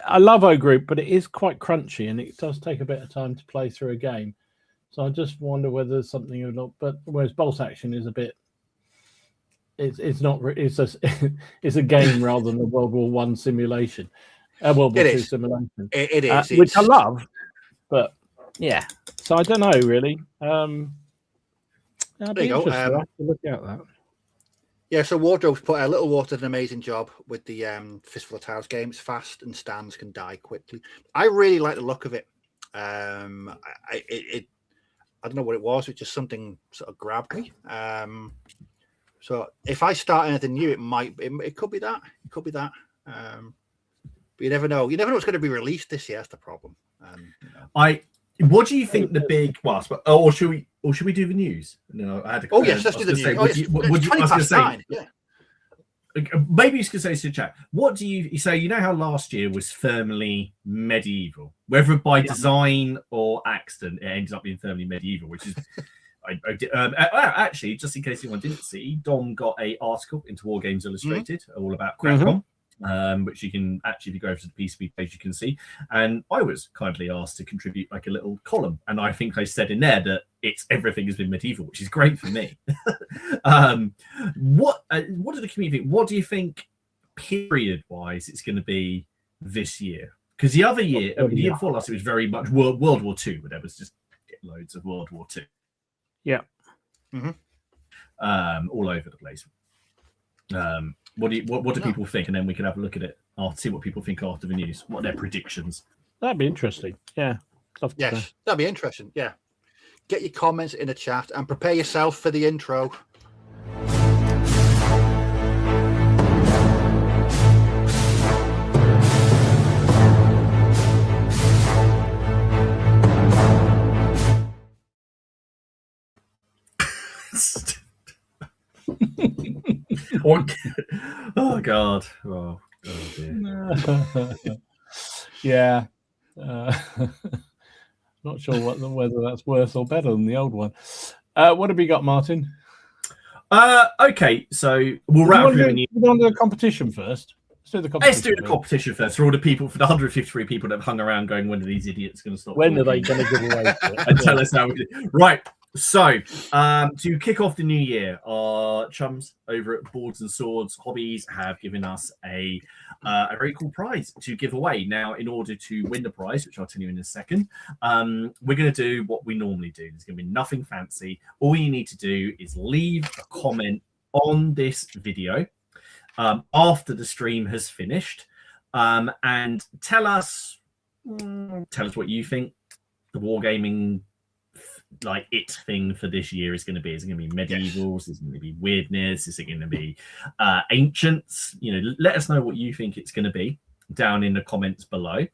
I love O Group, but it is quite crunchy and it does take a bit of time to play through a game. So I just wonder whether there's something or not. But whereas Bolt Action is a bit, it's not. It's a game rather than a World War One simulation, World War Two simulation. It is, which I love. But yeah, so I don't know really. I'd be interested. I have to look at that. Yeah, so Wardrobe's put a Little Water did an amazing job with the Fistful of Towers game. It's fast and stands can die quickly. I really like the look of it. I don't know what it was. It just something sort of grabbed me. So if I start anything new, it could be that. It could be that. But you never know. You never know what's going to be released this year. That's the problem. What do you think the big or should we do the news? No, I had to. Yes, let's do the news. It's 20 past 9. Yeah. Maybe you could say to the chat. What do you say? You know how last year was firmly medieval, whether by design or accident, it ends up being firmly medieval, which is. Actually, just in case anyone didn't see, Dom got an article into War Games Illustrated all about Crackcom. Which you can actually, if you go over to the PCB page, you can see. And I was kindly asked to contribute like a little column, and I think I said in there that everything has been medieval, which is great for me. What did the community think? What do you think period-wise it's going to be this year? Because the other year, the year before last, it was very much World War II, but there was just loads of World War II. Yeah. All over the place. What do people think? And then we can have a look at it. I'll see what people think after the news. What are their predictions? That'd be interesting. Yeah. Yes, that'd be interesting. Yeah. Get your comments in the chat and prepare yourself for the intro. Oh God! Oh dear. Yeah. Not sure whether that's worse or better than the old one. What have we got, Martin? Okay, so we'll wrap through the competition first. Let's do the competition first. For all the people, for the 153 people that have hung around going, when are these idiots going to stop? When are they going to give away? And tell us how we do. Right. So, to kick off the new year, our chums over at Boards and Swords Hobbies have given us a very cool prize to give away. Now, in order to win the prize, which I'll tell you in a second, we're going to do what we normally do. There's going to be nothing fancy. All you need to do is leave a comment on this video after the stream has finished, and tell us what you think the wargaming thing for this year is going to be. Is it going to be medievals? Is it going to be weirdness? Is it going to be ancients? Let us know what you think it's going to be down in the comments below,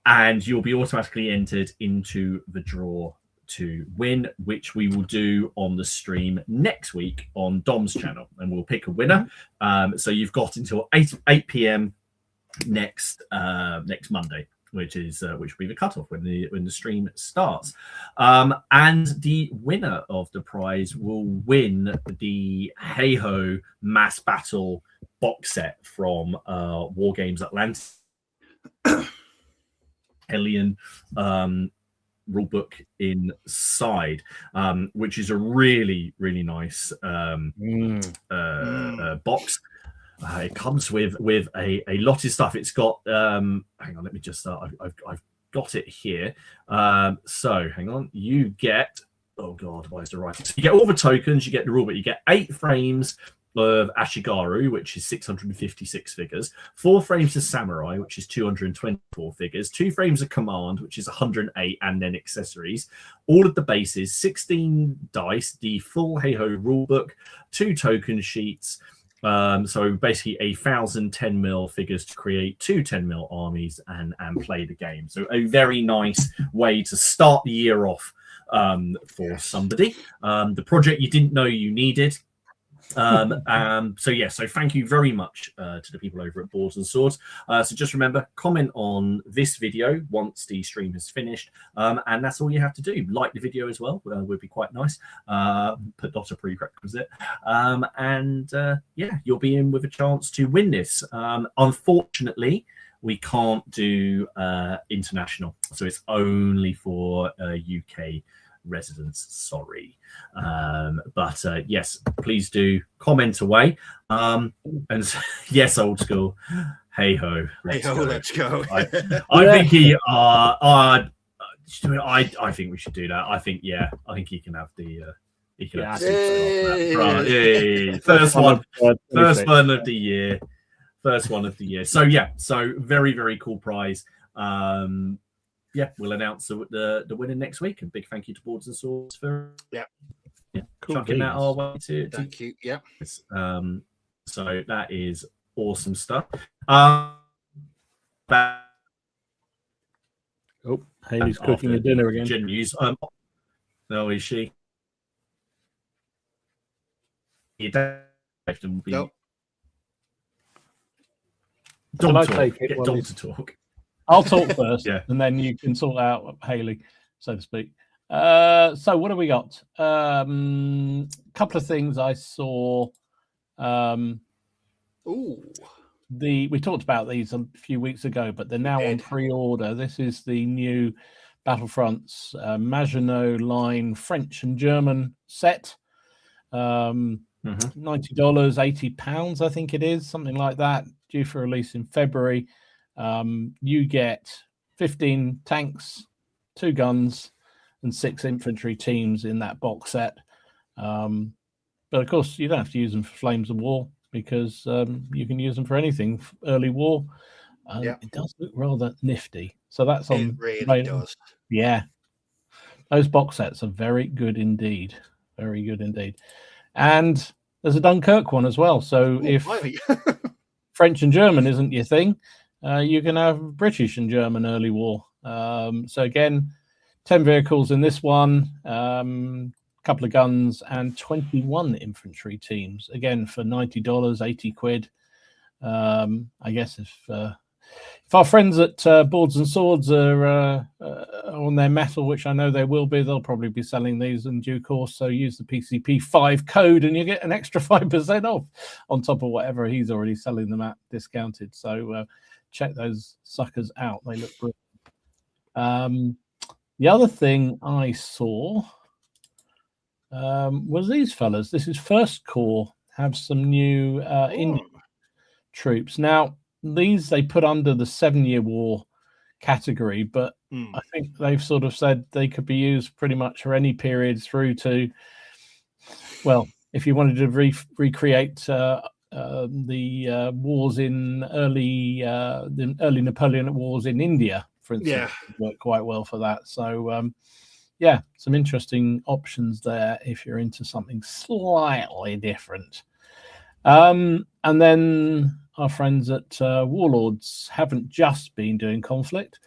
and you'll be automatically entered into the draw to win, which we will do on the stream next week on Dom's channel, and we'll pick a winner. So you've got until 8 p.m. next Monday, which will be the cutoff when the stream starts. And the winner of the prize will win the Hey Ho Mass Battle box set from War Games Atlantis. Hellion rulebook inside, which is a really, really nice box. It comes with a lot of stuff. It's got hang on, let me just I've got it here. So hang on, you get, oh god, why is the right? So you get all the tokens, you get the rulebook, you get 8 frames of Ashigaru, which is 656 figures, 4 frames of Samurai, which is 224 figures, 2 frames of Command, which is 108, and then accessories. All of the bases, 16 dice, the full Hey Ho rulebook, 2 token sheets. So basically 1,000 10mm figures to create 2 10mm armies and play the game. So a very nice way to start the year off for somebody. The project you didn't know you needed. So thank you very much to the people over at Boards and Swords. So just remember, comment on this video once the stream has finished, and that's all you have to do. Like the video as well, would be quite nice. Put not a prerequisite, you'll be in with a chance to win this. Unfortunately, we can't do international, so it's only for UK residents. Sorry, but yes, please do comment away. And yes, old school. Hey ho, let's go. I think he. I think we should do that. I think he can have the. He can have the first one of the year. First one of the year. So so very, very cool prize. We'll announce the winner next week. And big thank you to Boards and Swords for cool chucking that our way to thank you. Yeah. So that is awesome stuff. Haley's cooking your dinner again. Gen news. No, is she? Nope. Shall I take it? Get Dom to talk. I'll talk first, Yeah. and then you can sort out Haley, so to speak. So what have we got? Couple of things I saw. We talked about these a few weeks ago, but they're now on pre-order. This is the new Battlefronts Maginot Line French and German set. $90, £80, I think it is, something like that, due for release in February. You get 15 tanks, 2 guns, and 6 infantry teams in that box set. But of course, you don't have to use them for Flames of War, because you can use them for anything early war. It does look rather nifty. So that's on. It really does. Yeah. Those box sets are very good indeed. Very good indeed. And there's a Dunkirk one as well. So if French and German isn't your thing, you can have British and German early war. So again, 10 vehicles in this one, couple of guns, and 21 infantry teams. Again, for $90, 80 quid. I guess if our friends at Boards and Swords are on their metal, which I know they will be, they'll probably be selling these in due course. So use the PCP5 code and you get an extra 5% off on top of whatever he's already selling them at discounted. So check those suckers out. They look brilliant. The other thing I saw was these fellas. This is First Corps have some new Indian troops. Now, these they put under the 7-year war category, but I think they've sort of said they could be used pretty much for any period through to, well, if you wanted to recreate the wars in the early Napoleonic wars in India, for instance, work quite well for that. So some interesting options there if you're into something slightly different. And then our friends at Warlords haven't just been doing conflict.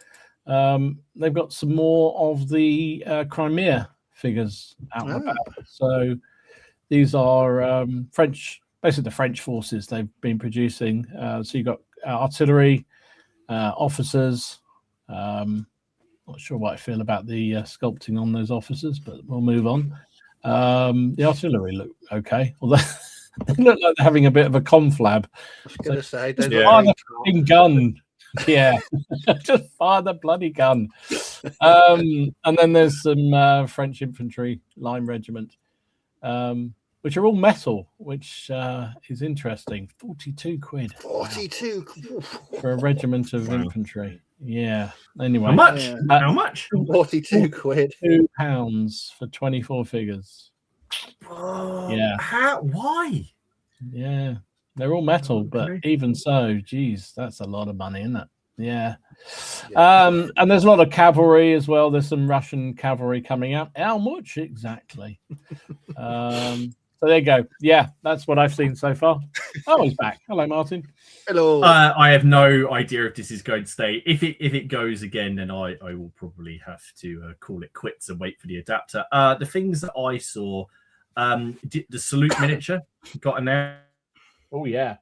They've got some more of the Crimea figures out and about. So these are French, basically the French forces they've been producing. So you've got artillery, officers. Not sure what I feel about the sculpting on those officers, but we'll move on. The artillery look okay, although they look like they're having a bit of a conflab. I was going to say, fire the gun. Yeah, just fire the bloody gun. And then there's some French infantry line regiment, which are all metal, which is interesting. 42 quid. 42 for a regiment of infantry. Yeah. Anyway, How much? Yeah. How much? 42 quid. £2 for 24 figures. Yeah. Why? Yeah. They're all metal, but Okay. even so, geez, that's a lot of money, isn't it? Yeah. And there's a lot of cavalry as well. There's some Russian cavalry coming out. How much exactly? So there you go. Yeah, that's what I've seen so far. Oh, he's back. Hello, Martin. Hello. I have no idea if this is going to stay. If it goes again, then I will probably have to call it quits and wait for the adapter. The things that I saw, the salute miniature got announced. Oh yeah.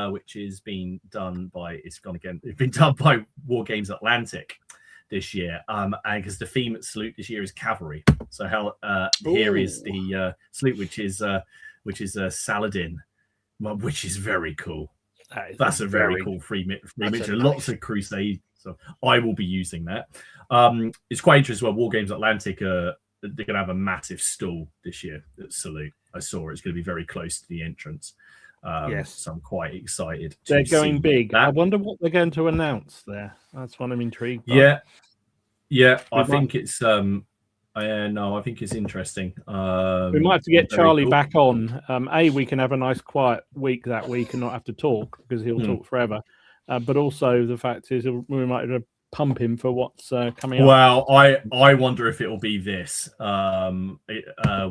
Which is being done by it's been done by War Games Atlantic this year, and because the theme at salute this year is cavalry. So here is the salute, which is Saladin, which is very cool. That's a very cool free miniature. Lots of crusade. So I will be using that. It's quite interesting. Well, War Games Atlantic they're going to have a massive stall this year at salute. I saw it's going to be very close to the entrance. Yes. So I'm quite excited. They're going big. That. I wonder what they're going to announce there. That's what I'm intrigued by. Yeah. I think it's I think it's interesting. We might have to get Charlie back on. We can have a nice quiet week that week and not have to talk because he'll talk forever. But also the fact is we might have to pump him for what's coming up. Well, I wonder if it will be this,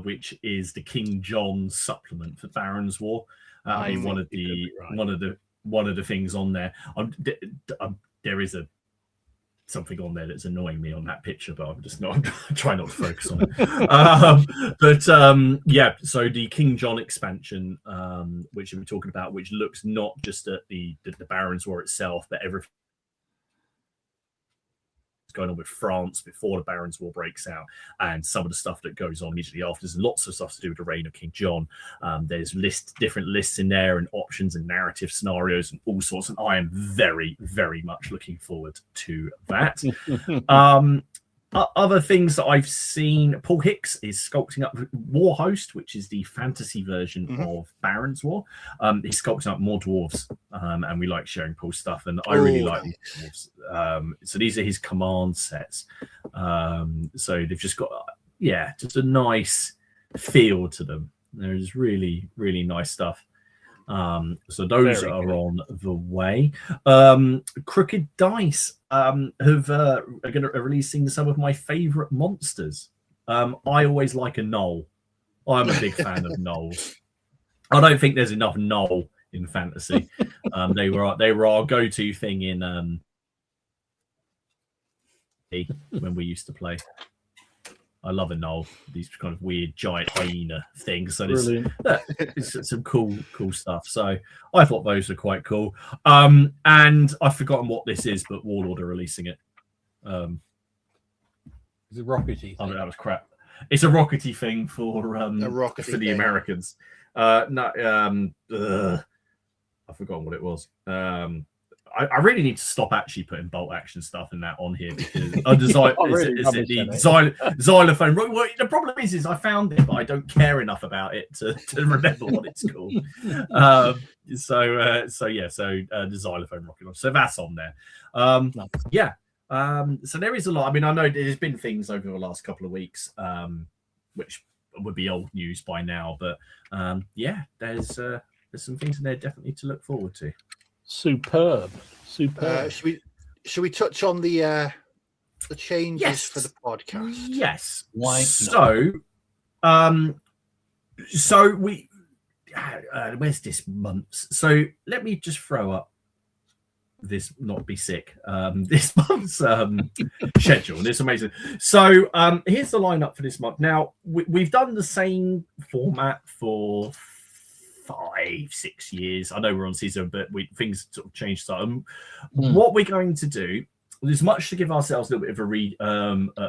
which is the King John supplement for Baron's War. One of the things on there. There is something on there that's annoying me on that picture, but I'm trying not to focus on it. Yeah. So the King John expansion, which we're talking about, which looks not just at the Baron's War itself, but everything going on with France before the Baron's War breaks out, and some of the stuff that goes on immediately after. There's lots of stuff to do with the reign of King John. There's different lists in there and options and narrative scenarios and all sorts, and I am very, very much looking forward to that. Other things that I've seen, Paul Hicks is sculpting up War Host, which is the fantasy version of Baron's War. He's sculpting up more dwarves, and we like sharing Paul's stuff, and I really like these dwarves. So these are his command sets. So they've just got, just a nice feel to them. There's really, really nice stuff. So those are on the way. Crooked Dice are releasing some of my favorite monsters. I always like a gnoll. I'm a big fan of gnolls. I don't think there's enough gnoll in fantasy. They were our go-to thing in when we used to play. I love a gnoll, these kind of weird giant hyena things. So it's some cool stuff. So I thought those were quite cool. And I've forgotten what this is, but Warlord are releasing it. It's a rockety. Oh, that was crap. It's a rockety thing for the Americans. I've forgotten what it was. I really need to stop actually putting bolt action stuff in that on here because xylophone. Well, the problem is I found it, but I don't care enough about it to remember what it's called. The xylophone rocket. So that's on there. So there is a lot. I mean, I know there's been things over the last couple of weeks, which would be old news by now, but there's some things in there definitely to look forward to. Superb. Should we touch on the changes for the podcast? Yes. Why not? So we where's this month's? So let me just throw up this not be sick. This month's schedule. It's amazing. So here's the lineup for this month. Now we've done the same format for 5-6 years. I know we're on season, but things sort of changed. So what we're going to do, there's much to give ourselves a little bit of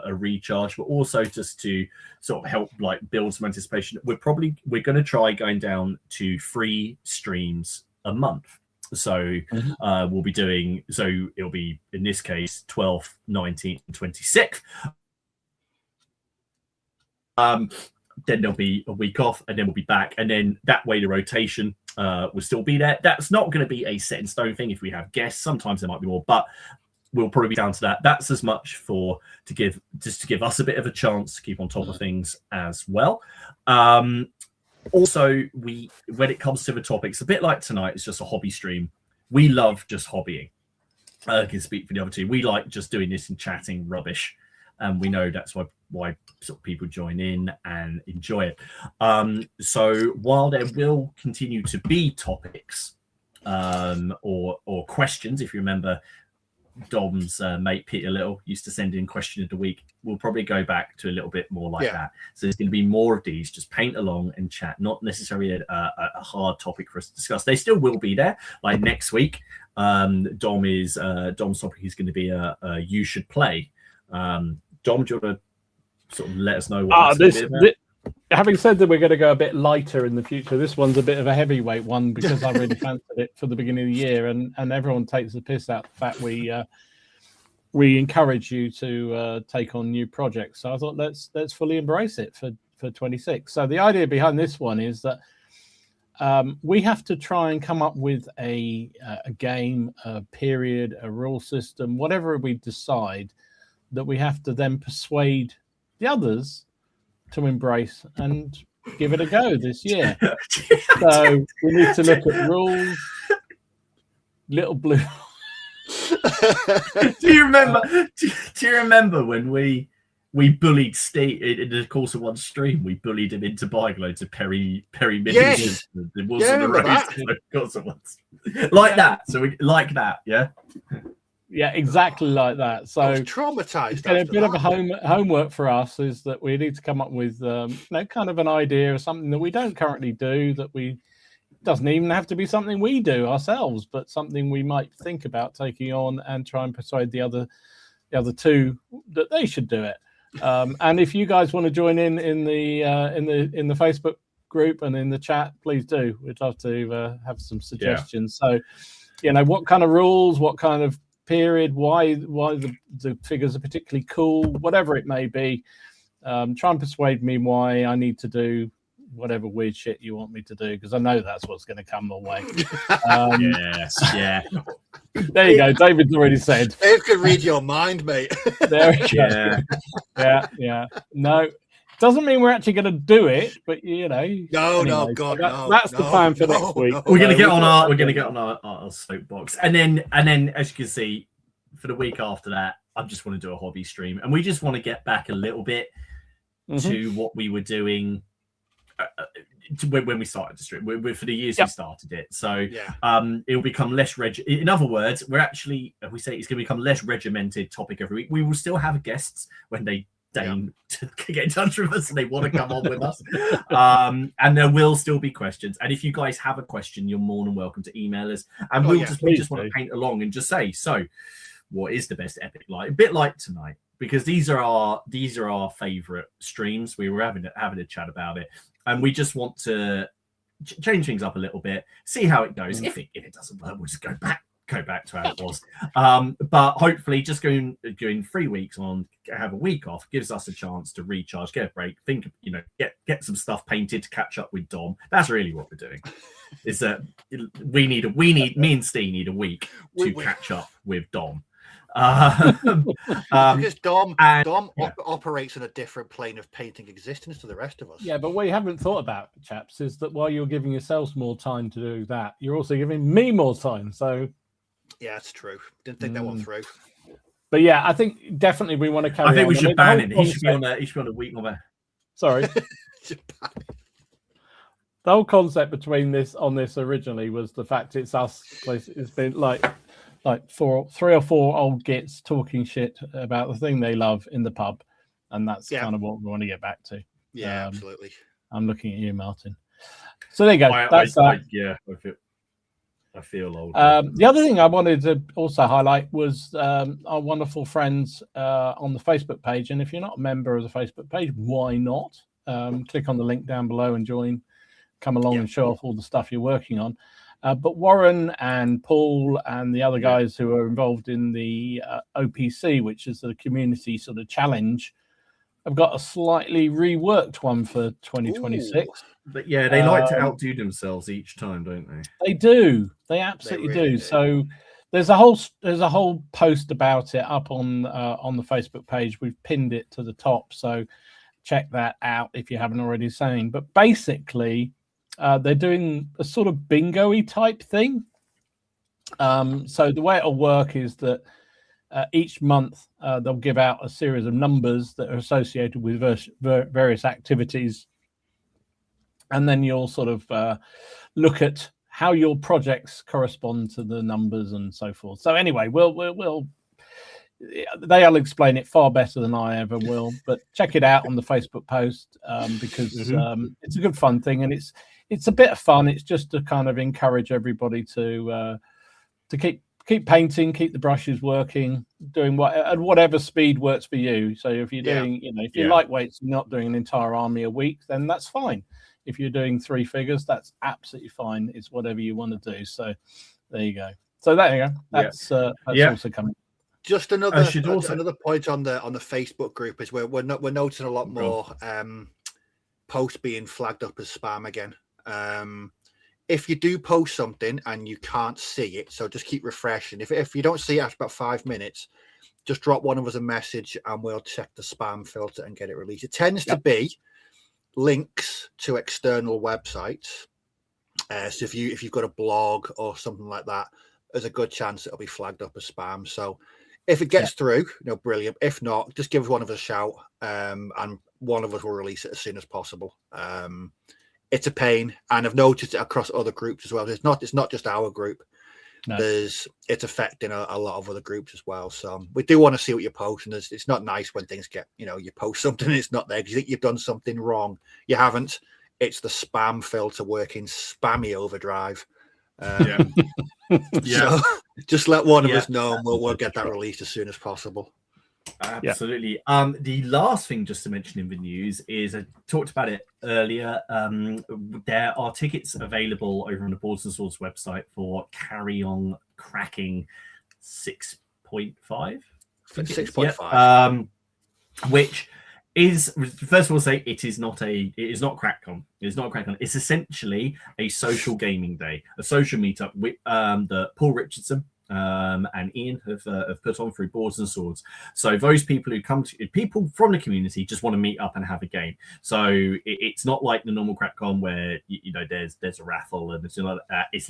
a recharge, but also just to sort of help build some anticipation. We're going to try going down to 3 streams a month. So we'll be doing, so it'll be in this case 12th, 19th, and 26th. then there'll be a week off, and then we'll be back, and then that way the rotation will still be there. That's not going to be a set in stone thing. If we have guests, sometimes there might be more, but we'll probably be down to that. That's as much to give us a bit of a chance to keep on top of things as well. Also, when it comes to the topics, a bit like tonight, it's just a hobby stream. We love just hobbying. I can speak for the other two. We like just doing this and chatting rubbish, and we know that's why sort of people join in and enjoy it. So while there will continue to be topics or questions, if you remember, Dom's mate Peter Little used to send in question of the week. We'll probably go back to a little bit more like that. So there's going to be more of these. Just paint along and chat. Not necessarily a hard topic for us to discuss. They still will be there. Like next week, Dom's topic is going to be a you should play. Dom, do you want to sort of let us know what that's going to be about? Having said that, we're going to go a bit lighter in the future. This one's a bit of a heavyweight one because I really fancied it for the beginning of the year, and everyone takes the piss out of the fact we encourage you to take on new projects. So I thought let's fully embrace it for 26. So the idea behind this one is that we have to try and come up with a game, a period, a rule system, whatever we decide, that we have to then persuade the others to embrace and give it a go this year. So we need to look at rules. Little Blue. Do you remember when we bullied Steve in the course of one stream? We bullied him into buying loads of Perry minis. Yes. Like that. So we like that, yeah. Yeah, exactly like that. So I was traumatized. A bit of a homework for us is that we need to come up with kind of an idea or something that we don't currently do, that doesn't even have to be something we do ourselves, but something we might think about taking on and try and persuade the other two that they should do it. And if you guys want to join in the Facebook group and in the chat, please do. We'd love to have some suggestions. So, what kind of rules, what kind of period, why the figures are particularly cool, whatever it may be. Try and persuade me why I need to do whatever weird shit you want me to do, because I know that's what's going to come my way. Yeah. There you go. David's already said. Dave can read your mind, mate. There we go. Yeah. No, doesn't mean we're actually going to do it, but No, anyway, God, so no. That's the plan for next week. We're going to get on our soapbox, and then as you can see, for the week after that, I just want to do a hobby stream, and we just want to get back a little bit to what we were doing when we started the stream. For the years we started it, so it will become less in other words, we're actually, if we say it's going to become less regimented topic every week. We will still have guests when they deign to get in touch with us and they want to come on with us, and there will still be questions, and if you guys have a question, you're more than welcome to email us, and we just want to paint along and just say, so what is the best epic, like a bit like tonight, because these are our favorite streams. We were having a chat about it, and we just want to change things up a little bit, see how it goes. If it doesn't work, we'll just go back to how it was. But hopefully, just going 3 weeks on, have a week off, gives us a chance to recharge, get a break, think, get some stuff painted to catch up with Dom. That's really what we're doing. Is that me and Steve need a week to catch up with Dom. Because Dom operates in a different plane of painting existence to the rest of us. Yeah, but what you haven't thought about, chaps, is that while you're giving yourselves more time to do that, you're also giving me more time. So yeah, it's true. Didn't think that one through. But yeah, I think definitely we want to carry on. I think we should ban him. He should be on a week more. Sorry. The whole concept between this originally was the fact it's us. It's been like 3 or 4 old gits talking shit about the thing they love in the pub, and that's kind of what we want to get back to. Yeah, absolutely. I'm looking at you, Martin. So there you go. I feel old. The other thing I wanted to also highlight was our wonderful friends on the Facebook page. And if you're not a member of the Facebook page, why not? Click on the link down below and join. Come along and show off all the stuff you're working on. But Warren and Paul and the other guys who are involved in the OPC, which is the community sort of challenge I've got a slightly reworked one for 2026. But yeah, they like to outdo themselves each time, don't they? They do. They absolutely really do. do. So there's a whole post about it up on the Facebook page. We've pinned it to the top, so check that out if you haven't already seen. But basically, they're doing a sort of bingo-y type thing. So the way it'll work is that each month they'll give out a series of numbers that are associated with various activities, and then you'll sort of look at how your projects correspond to the numbers and so forth. So anyway, we'll they'll explain it far better than I ever will, but check it out on the Facebook post because it's a good fun thing, and it's a bit of fun. It's just to kind of encourage everybody to keep painting, keep the brushes working, doing at whatever speed works for you. So if you're doing, if you're lightweights, you're not doing an entire army a week, then that's fine. If you're doing 3 figures, that's absolutely fine. It's whatever you want to do. So there you go. So there you go. That's also coming. Just another point on the Facebook group is we're noticing a lot more posts being flagged up as spam again. If you do post something and you can't see it, so just keep refreshing. If you don't see it after about 5 minutes, just drop one of us a message and we'll check the spam filter and get it released. It tends to be links to external websites. So if you've got a blog or something like that, there's a good chance it'll be flagged up as spam. So if it gets through, brilliant. If not, just give one of us a shout, and one of us will release it as soon as possible. It's a pain, and I've noticed it across other groups as well. It's not just our group. No. It's affecting a lot of other groups as well. So we do want to see what you post, and it's not nice when things get, you post something and it's not there because you think you've done something wrong. You haven't. It's the spam filter working spammy overdrive. So just let one of us know, and we'll get that released as soon as possible. Absolutely. The last thing just to mention in the news is I talked about it earlier. There are tickets available over on the Boards and Swords website for Carry On Cracking 6.5. 6.5. Which is, first of all, say it is not CrackCon. It's not CrackCon. It's essentially a social gaming day, a social meetup with that Paul Richardson and Ian have put on through Boards and Swords. So those people who people from the community just want to meet up and have a game. So it's not like the normal CrackCon where there's a raffle and it's like that. It's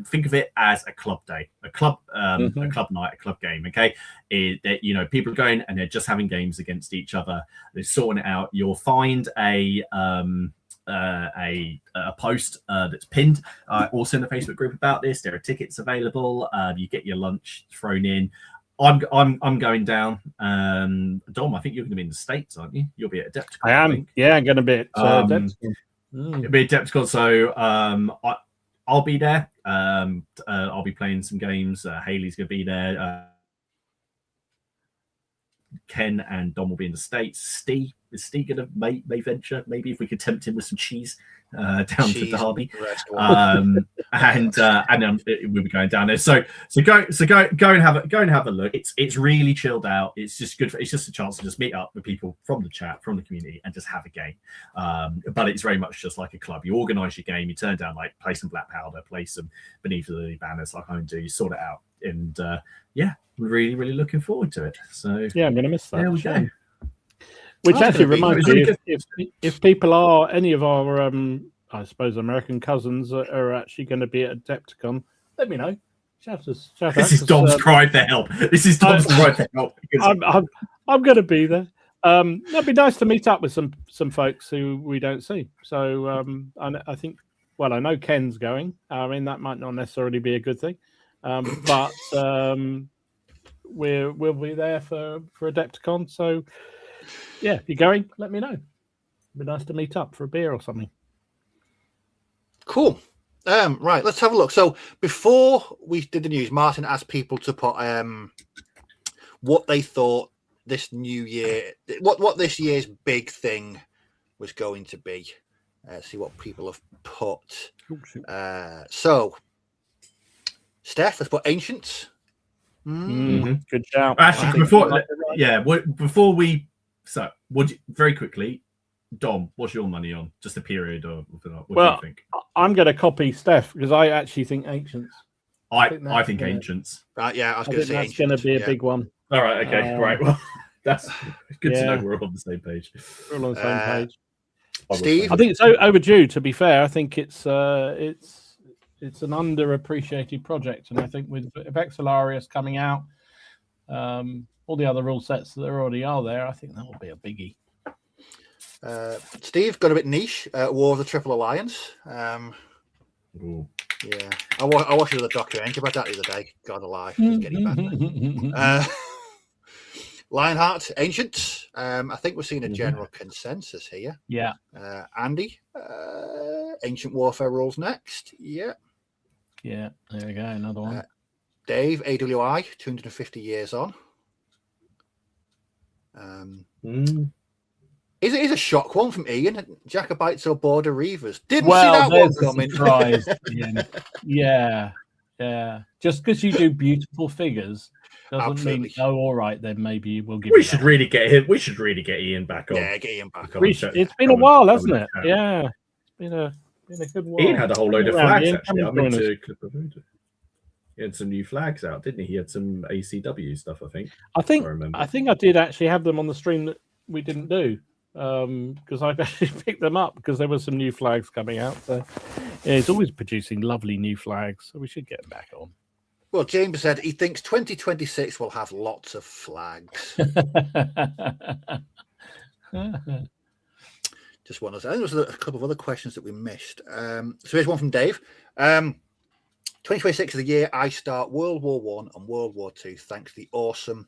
think of it as a club day, a club night, a club game. Okay, people are going and they're just having games against each other. They're sorting it out. You'll find a post that's pinned also in the Facebook group about this. There are tickets available. You get your lunch thrown in. I'm going down. Dom, I think you're going to be in the States, aren't you? You'll be at Adepticon. I am. I'm going to be at Adepticon. It'll be Adepticon, so I'll be there. I'll be playing some games. Haley's going to be there. Ken and Dom will be in the States. Is Steve going to may venture? Maybe if we could tempt him with some cheese down to Derby, and we'll be going down there. So go and have a look. It's really chilled out. It's just good. It's just a chance to just meet up with people from the chat, from the community, and just have a game. But it's very much just like a club. You organise your game. You turn down, like, play some Black Powder, play some Beneath the Lily banners, like I do. You sort it out, and really, really looking forward to it. So I'm going to miss that. There we go. Which actually reminds me, if people are any of our, I suppose, American cousins are actually going to be at Adepticon, let me know. Shout this is Dom's cry for help. This is Dom's cry for help. I'm going to be there. It'd be nice to meet up with some folks who we don't see. So I think, I know Ken's going. I mean, that might not necessarily be a good thing, but we'll be there for Adepticon. So. Yeah, if you're going, let me know. It'd be nice to meet up for a beer or something. Cool. Right, let's have a look. So before we did the news, Martin asked people to put what they thought this new year, what this year's big thing was going to be. See what people have put. So Steph has put Ancients. Good shout. Actually, before we very quickly, Dom, what's your money on? Just a period or what do you think? I'm going to copy Steph because I actually think Ancients. I think Ancients. Yeah, I was going to say that's going to be a big one. All right, okay, right. Well, that's good to know we're all on the same page. We're all on the same page. Steve, I think it's overdue. To be fair, I think it's an underappreciated project, and I think with Vexillarius coming out, all the other rule sets that already are there, I think that will be a biggie. Steve, got a bit niche. War of the Triple Alliance. Yeah, I watched another documentary about that the other day. God alive, it's getting bad. Lionheart, Ancients. I think we're seeing a general consensus here. Yeah. Andy, Ancient Warfare rules next. Yeah. Yeah, there we go, another one. Dave, AWI, 250 years on. Is a shock one from Ian. Jacobites or Border Reavers. Didn't see that one coming. Surprise, Ian. Yeah. Just because you do beautiful figures doesn't mean all right. Then maybe we'll give. We should really get him. We should really get Ian back on. Yeah, get Ian back on. It's been a while, hasn't it? Yeah, it's been a good while. Ian had a whole load of flags. Actually, I meant to clip a video. He had some new flags out, didn't he? He had some ACW stuff. I think I did actually have them on the stream that we didn't do. Because I've actually picked them up because there were some new flags coming out. So yeah, he's always producing lovely new flags, so we should get him back on. Well, James said he thinks 2026 will have lots of flags. Just one. I think there was a couple of other questions that we missed. So here's one from Dave. 2026 is the year I start World War One and World War Two, thanks to the awesome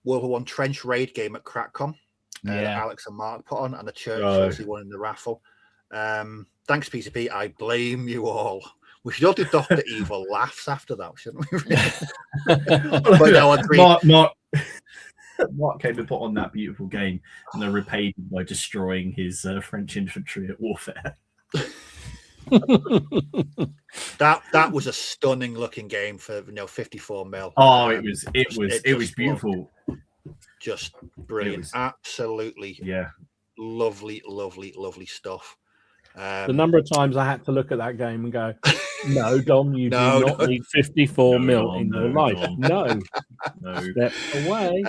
World War One trench raid game at Crackcom. That Alex and Mark put on, and the church obviously won in the raffle. Thanks, PCP. I blame you all. We should all do Dr. Evil laughs after that, shouldn't we? But no, I agree. Mark came and put on that beautiful game, and they repaid him by destroying his French infantry at warfare. That was a stunning looking game for 54 mil. Oh, it was beautiful. Just brilliant. Absolutely. Yeah. Lovely stuff. The number of times I had to look at that game and go, no, Dom, you do not need 54 mil in your life. No. Step away.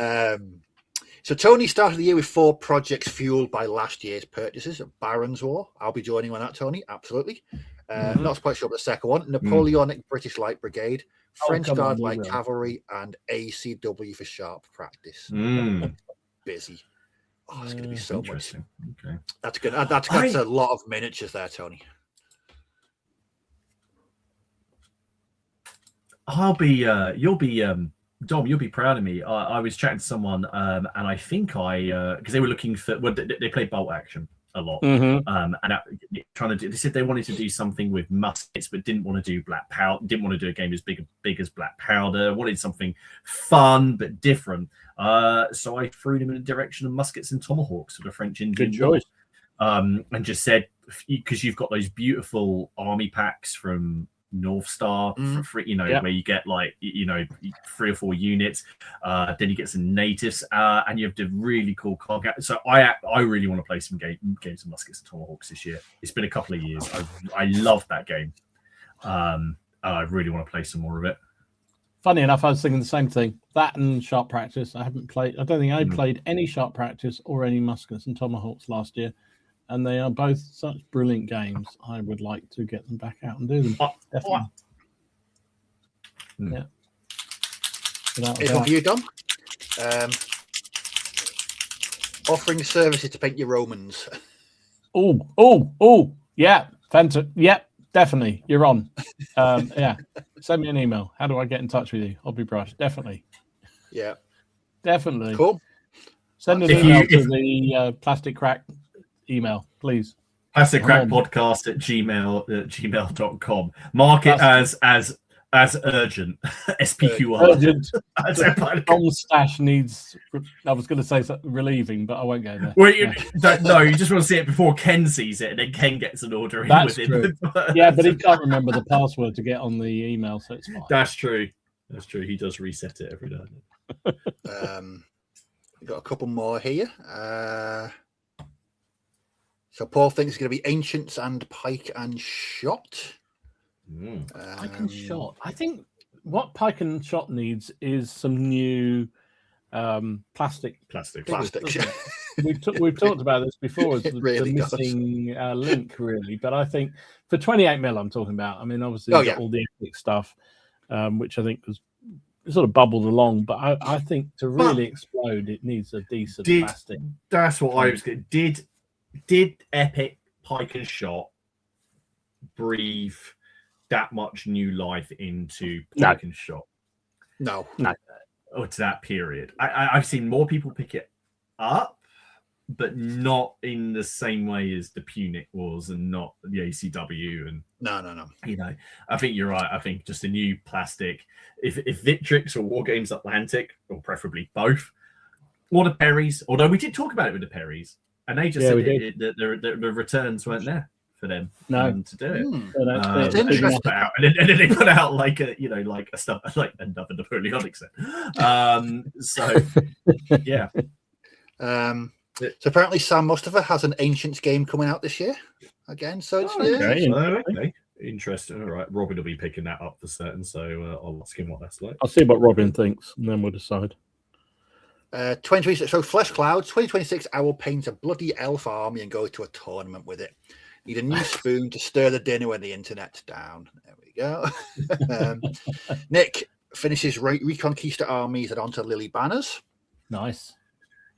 So Tony started the year with 4 projects fueled by last year's purchases. Baron's War. I'll be joining on that, Tony. Absolutely. Not quite sure about the second one. Napoleonic British Light Brigade. French Guard Light Cavalry and ACW for sharp practice. Busy. Oh, it's going to be so much. Okay. That's good. That's a lot of miniatures there, Tony. You'll be Dom, you'll be proud of me. I was chatting to someone, and I think because they were looking for. Well, they play bolt action a lot, and they said they wanted to do something with muskets, but didn't want to do black powder. Didn't want to do a game as big as black powder. Wanted something fun but different. So I threw them in the direction of muskets and tomahawks for the French Indian. Good choice. And just said, because you've got those beautiful army packs from North Star, where you get 3 or 4 units, then you get some natives, and you have the really cool card. So I really want to play some games of muskets and tomahawks this year. It's been a couple of years. I love that game. I really want to play some more of it. Funny enough, I was thinking the same thing. That and sharp practice. I don't think I played any sharp practice or any muskets and tomahawks last year. And they are both such brilliant games. I would like to get them back out and do them. Definitely. Yeah. It's one for you, Dom. Offering services to paint your Romans. Oh, yeah. Fantastic. Yeah, definitely. You're on. Yeah. Send me an email. How do I get in touch with you? Hobby Brush. Definitely. Yeah. Definitely. Cool. Send an email to the Plastic Crack email, please. Plasticcrackpodcast at gmail.com. Mark it as urgent. SPQR. Urgent. Tom's stash needs. I was going to say something relieving, but I won't go there. Well, you just want to see it before Ken sees it, and then Ken gets an order in. That's true. Yeah, but he can't remember the password to get on the email, so it's fine. That's true. He does reset it every day. We've got a couple more here. So Paul thinks it's going to be Ancients and Pike and Shot. Pike and Shot. I think what Pike and Shot needs is some new plastic. Plastics. We've talked about this before. It's really the missing link, really. But I think for 28mm, I'm talking about. I mean, obviously, you've got all the epic stuff, which I think was sort of bubbled along. But I think to really explode, it needs a decent plastic. That's what I was getting. Did Epic Pike and Shot breathe that much new life into Pike and Shot? No. Or to that period. I've seen more people pick it up, but not in the same way as the Punic was, and not the ACW. And no. You know, I think you're right. I think just a new plastic. If Victrix or War Games Atlantic, or preferably both, or the Perrys. Although we did talk about it with the Perrys, and they just said that the returns weren't there for them to do it. And then they put out like a stuff like another Napoleonic set. So yeah. So apparently Sam Mustafa has an Ancients game coming out this year again. So it's okay. Interesting. All right, Robin will be picking that up for certain. So I'll ask him what that's like. I'll see what Robin thinks, and then we'll decide. 2026. So Flesh Clouds 2026. I will paint a bloody elf army and go to a tournament with it. Need a new spoon to stir the dinner when the internet's down. There we go. Nick finishes Reconquista armies and onto Lily Banners. Nice.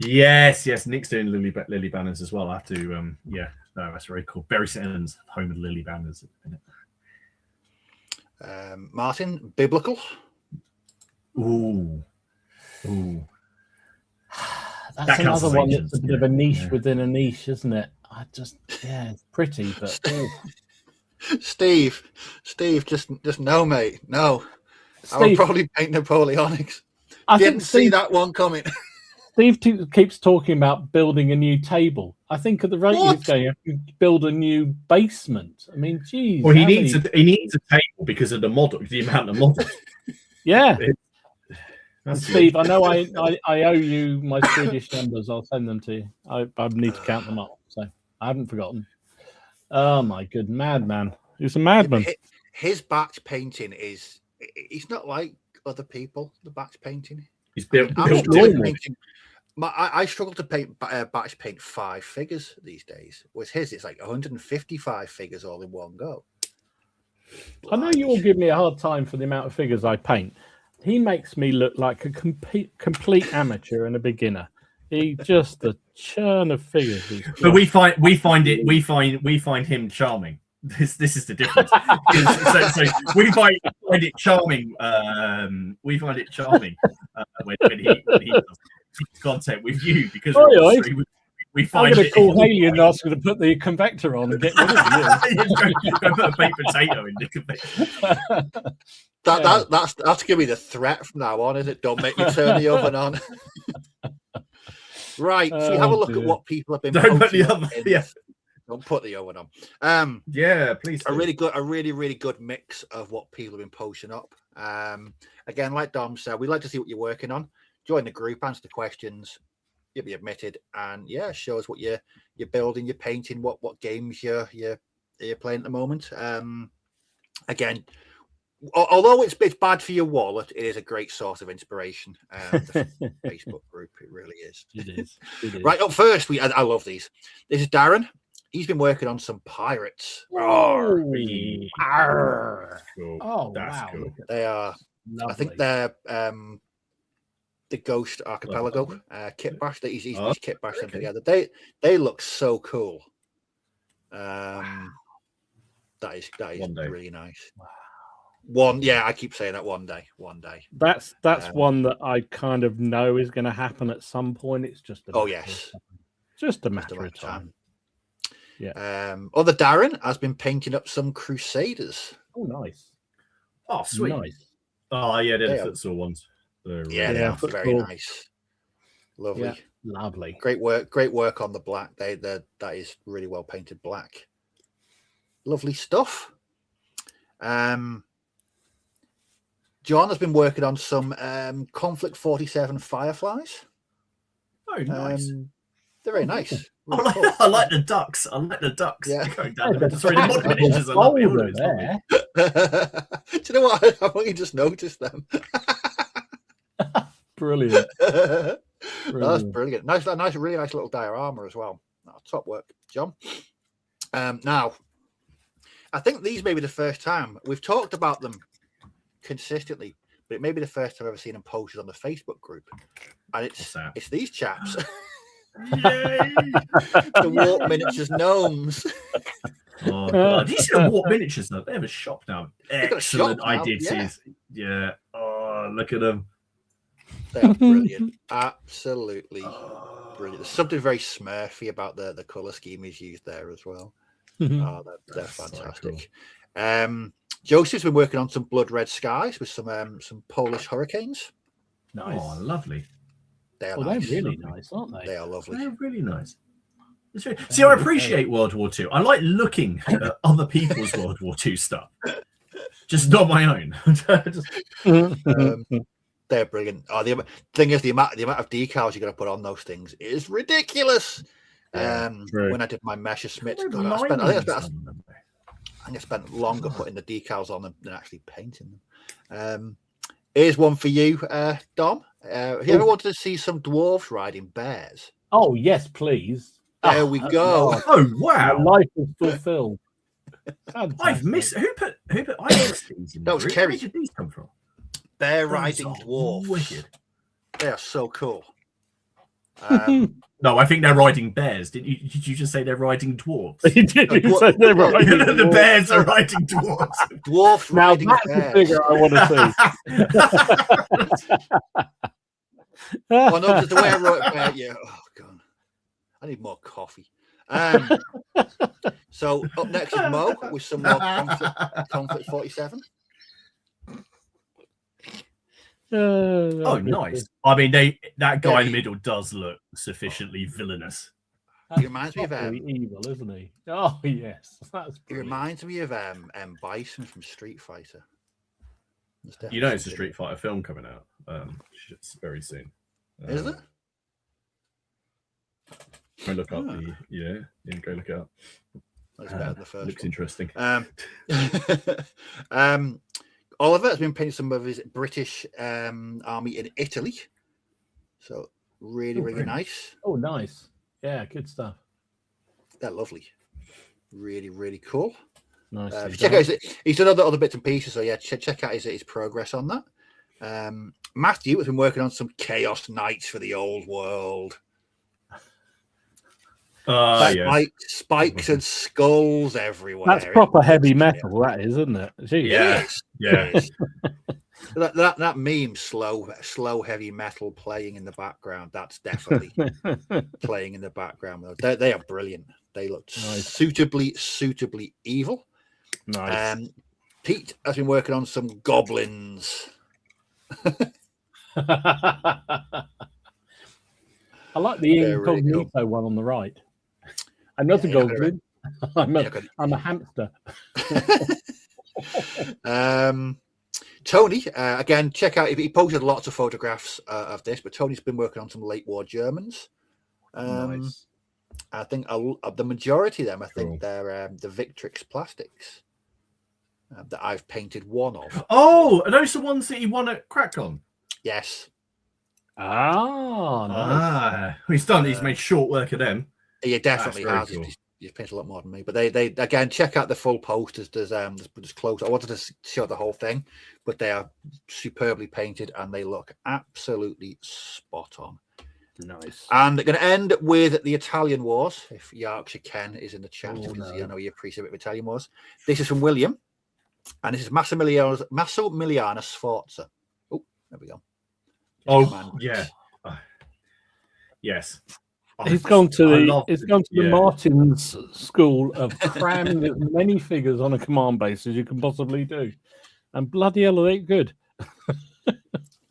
Yes. Nick's doing Lily Banners as well. I have to. That's very cool. Barry Sanders, home of Lily Banners. Martin, Biblical. Ooh. That's another one that's a bit of a niche within a niche, isn't it? It's pretty, but Steve, just no, mate, no. I would probably paint Napoleonics. I didn't see that one coming. Steve keeps talking about building a new table. I think at the rate he's going, you have to build a new basement. I mean, geez. Well, he needs a table because of the amount of models. Yeah. Steve, I know I owe you my Swedish numbers. I'll send them to you. I need to count them up, so I haven't forgotten. Oh my good madman! He's a madman. His batch painting he's not like other people. The batch painting. He's built. I struggle to batch paint 5 figures these days. Whereas his, it's like 155 figures all in one go. I know you all give me a hard time for the amount of figures I paint. He makes me look like a complete amateur and a beginner. He just a churn of figures. But we find him charming. This is the difference. so we find it charming. We find it charming when he does content with you because we find I'm going to call Haley and ask her to put the convector on and get rid of you. Go put a baked potato in the convector. That's going to be the threat from now on, is it? Don't make me turn the oven on. Right, so you have a look at what people have been. Don't put the oven. Don't put the oven on. Please. A really good mix of what people have been posting up. Again, like Dom said, we'd like to see what you're working on. Join the group, answer the questions. You'll be admitted, and show us what you're building, you're painting, what games you're playing at the moment. Again, although it's bad for your wallet, it is a great source of inspiration. The Facebook group, it really is. It is. Right up first, I love these. This is Darren. He's been working on some pirates. Cool. Oh, that's cool. They are. Lovely. I think they're the Ghost Archipelago kit bash. He's kit bashed them together. They look so cool. That is really nice. Wow. I keep saying that one day. That's one that I kind of know is going to happen at some point. It's just just a matter of time. Yeah. Other Darren has been painting up some Crusaders. Oh, nice. Oh, sweet. Nice. Oh, yeah, they're the futsal ones. They are very nice. Lovely. Yeah, lovely. Great work on the black. That is really well painted black. Lovely stuff. John has been working on some Conflict 47 Fireflies. Oh, nice. They're very nice. Really cool. I like the ducks. Yeah. Going down the sorry, the modern miniatures. I love it. All of it's lovely. Do you know what? I've only just noticed them. Brilliant. That's brilliant. Nice, really nice little diorama as well. Oh, top work, John. Now, I think these may be the first time we've talked about them consistently, but it may be the first time I've ever seen them posted on the Facebook group, and it's these chaps. Yay! The Warp Miniatures gnomes. Oh, God. Do you see the Warp Miniatures though? They have a shop now. Excellent. Shop now, I did see. Yeah. Oh, look at them. They're brilliant. Absolutely brilliant. There's something very Smurfy about the colour scheme he's used there as well. Oh, they're fantastic. So cool. Joseph's been working on some blood red skies with some Polish hurricanes. Nice. Oh, lovely. They're nice. They're really nice, aren't they? They are lovely. They're really nice. See, I appreciate World War II. I like looking at other people's World War II stuff, just not my own. They're brilliant. Oh, the thing is, the amount of decals you're going to put on those things is ridiculous. When I did my Messerschmitt, I spent longer putting the decals on them than actually painting them. Here's one for you, Dom. Have you ever wanted to see some dwarves riding bears? Oh, yes, please. There we go. Oh, wow. My life is fulfilled. I've missed. Who put? I missed these. That was Kerry. Where did these come from? Bear riding dwarves. Wicked. They are so cool. No, I think they're riding bears. Did you just say they're riding dwarves? You say they're riding The bears are riding dwarves. Dwarfs now riding that's bears. the figure I want to see. Oh, no, just the way I wrote it bear. Yeah. Oh, God. I need more coffee. So up next is Mo with some more Conflict 47. Oh, nice. I mean, that guy in the middle does look sufficiently villainous. He reminds me of evil, isn't he? Oh yes, that's. He reminds me of Bison from Street Fighter. You know, it's a Street Fighter film coming out very soon. Is it? Go look up go look it up. That's better than the first. Looks interesting. Oliver has been painting some of his British army in Italy. So really nice. Oh, nice. Yeah, good stuff. They're lovely. Really, really cool. Nice. Check out he's done other bits and pieces. So yeah, check out his progress on that. Matthew has been working on some Chaos Knights for the old world. Spikes and skulls everywhere. That's proper heavy metal, that is, isn't it? Jeez. Yeah. that meme, slow heavy metal playing in the background. That's definitely playing in the background. They are brilliant. They look suitably evil. Nice. Pete has been working on some goblins. I like the incognito one on the right. Another goblin. I'm a hamster. Tony, again, check out. He posted lots of photographs of this, but Tony's been working on some late war Germans. Nice. I think the majority of them, I think they're the Victrix plastics that I've painted one of. Oh, are those the ones that you won at CrackCon? Yes. Nice. He's made short work of them. Yeah, definitely has. Cool. He's painted a lot more than me. But they again, check out the full posters. There's close. I wanted to show the whole thing, but they are superbly painted and they look absolutely spot on. Nice. And they're going to end with the Italian Wars. If Yorkshire Ken is in the chat, because I know you appreciate a bit of Italian Wars. This is from William, and this is Massimiliano Sforza. Oh, there we go. Oh, yeah. Yes. He's gone to the Martin's school of cramming as many figures on a command base as you can possibly do, and bloody hell, are they good?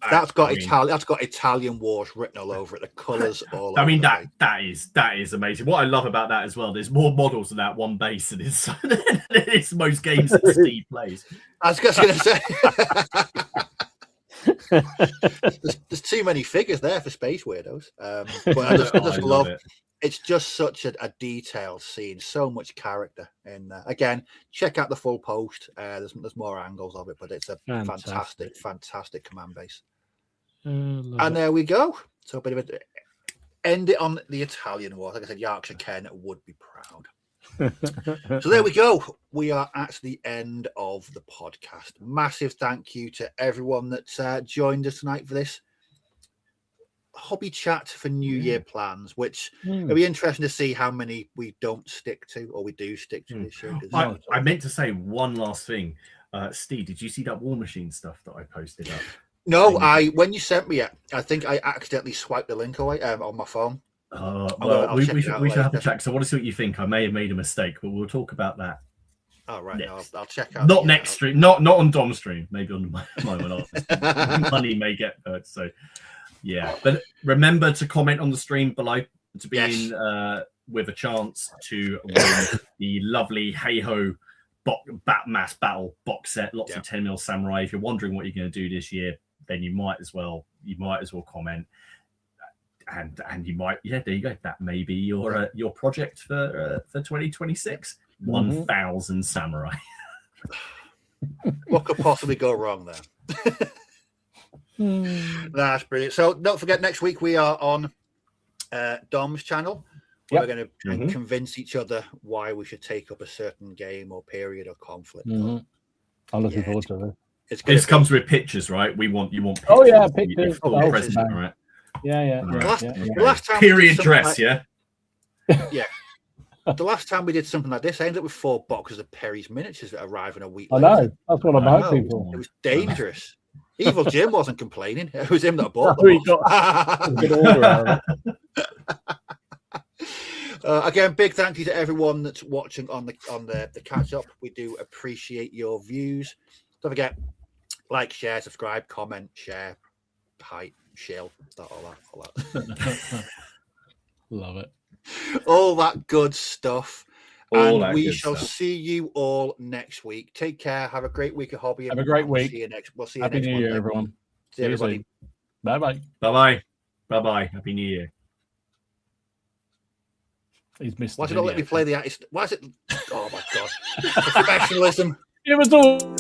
That's got Italian Wars written all over it. The colours all. I mean that is amazing. What I love about that as well, there's more models than that one base than it's most games that Steve plays. I was just going to say. There's too many figures there for space weirdos. But I just love it. It's just such a detailed scene, so much character. And again, check out the full post. There's more angles of it, but it's a fantastic command base. And there we go. So a bit of it. End it on the Italian Wars. Like I said, Yorkshire Ken would be proud. So there we go. We are at the end of the podcast. Massive thank you to everyone that joined us tonight for this hobby chat for New Year plans, which it'll be interesting to see how many we don't stick to or we do stick to this year. I meant to say one last thing. Steve, did you see that War Machine stuff that I posted up? No, when you sent me it, I think I accidentally swiped the link away on my phone. Well, we should have a check. So I want to see what you think. I may have made a mistake, but we'll talk about that. Oh, right. No, I'll check out. Not next stream, not on Dom's stream, maybe on my one. Money may get hurt. So, yeah. But remember to comment on the stream below to be in with a chance to win the lovely Hey Ho Mass Battle box set. Lots of 10mm Samurai. If you're wondering what you're going to do this year, then you might as well comment. And you might, there you go. That may be your project for 2026. 1,000 samurai. What could possibly go wrong there? That's brilliant. So don't forget, next week we are on Dom's channel. We're going to convince each other why we should take up a certain game or period of conflict. I'm looking forward to it. This comes with pictures, right? You want pictures. Oh yeah, pictures. President, right? Yeah. The last time period dress, yeah. The last time we did something like this, I ended up with 4 boxes of Perry's miniatures that arrive in a week. I know. That's what I'm hoping for. It was dangerous. Evil Jim wasn't complaining. It was him that bought them. Again, big thank you to everyone that's watching on the catch up. We do appreciate your views. Don't forget, like, share, subscribe, comment, share, hype, shill, all that. Love it. All that good stuff. And we shall see you all next week. Take care. Have a great week of hobby. Have a great week. We'll see you Happy next New Year, everyone. See everybody. Bye-bye. Bye-bye. Happy New Year. He's missed. Why did not let me play the artist? Why is it? Oh my god! Professionalism. It was all.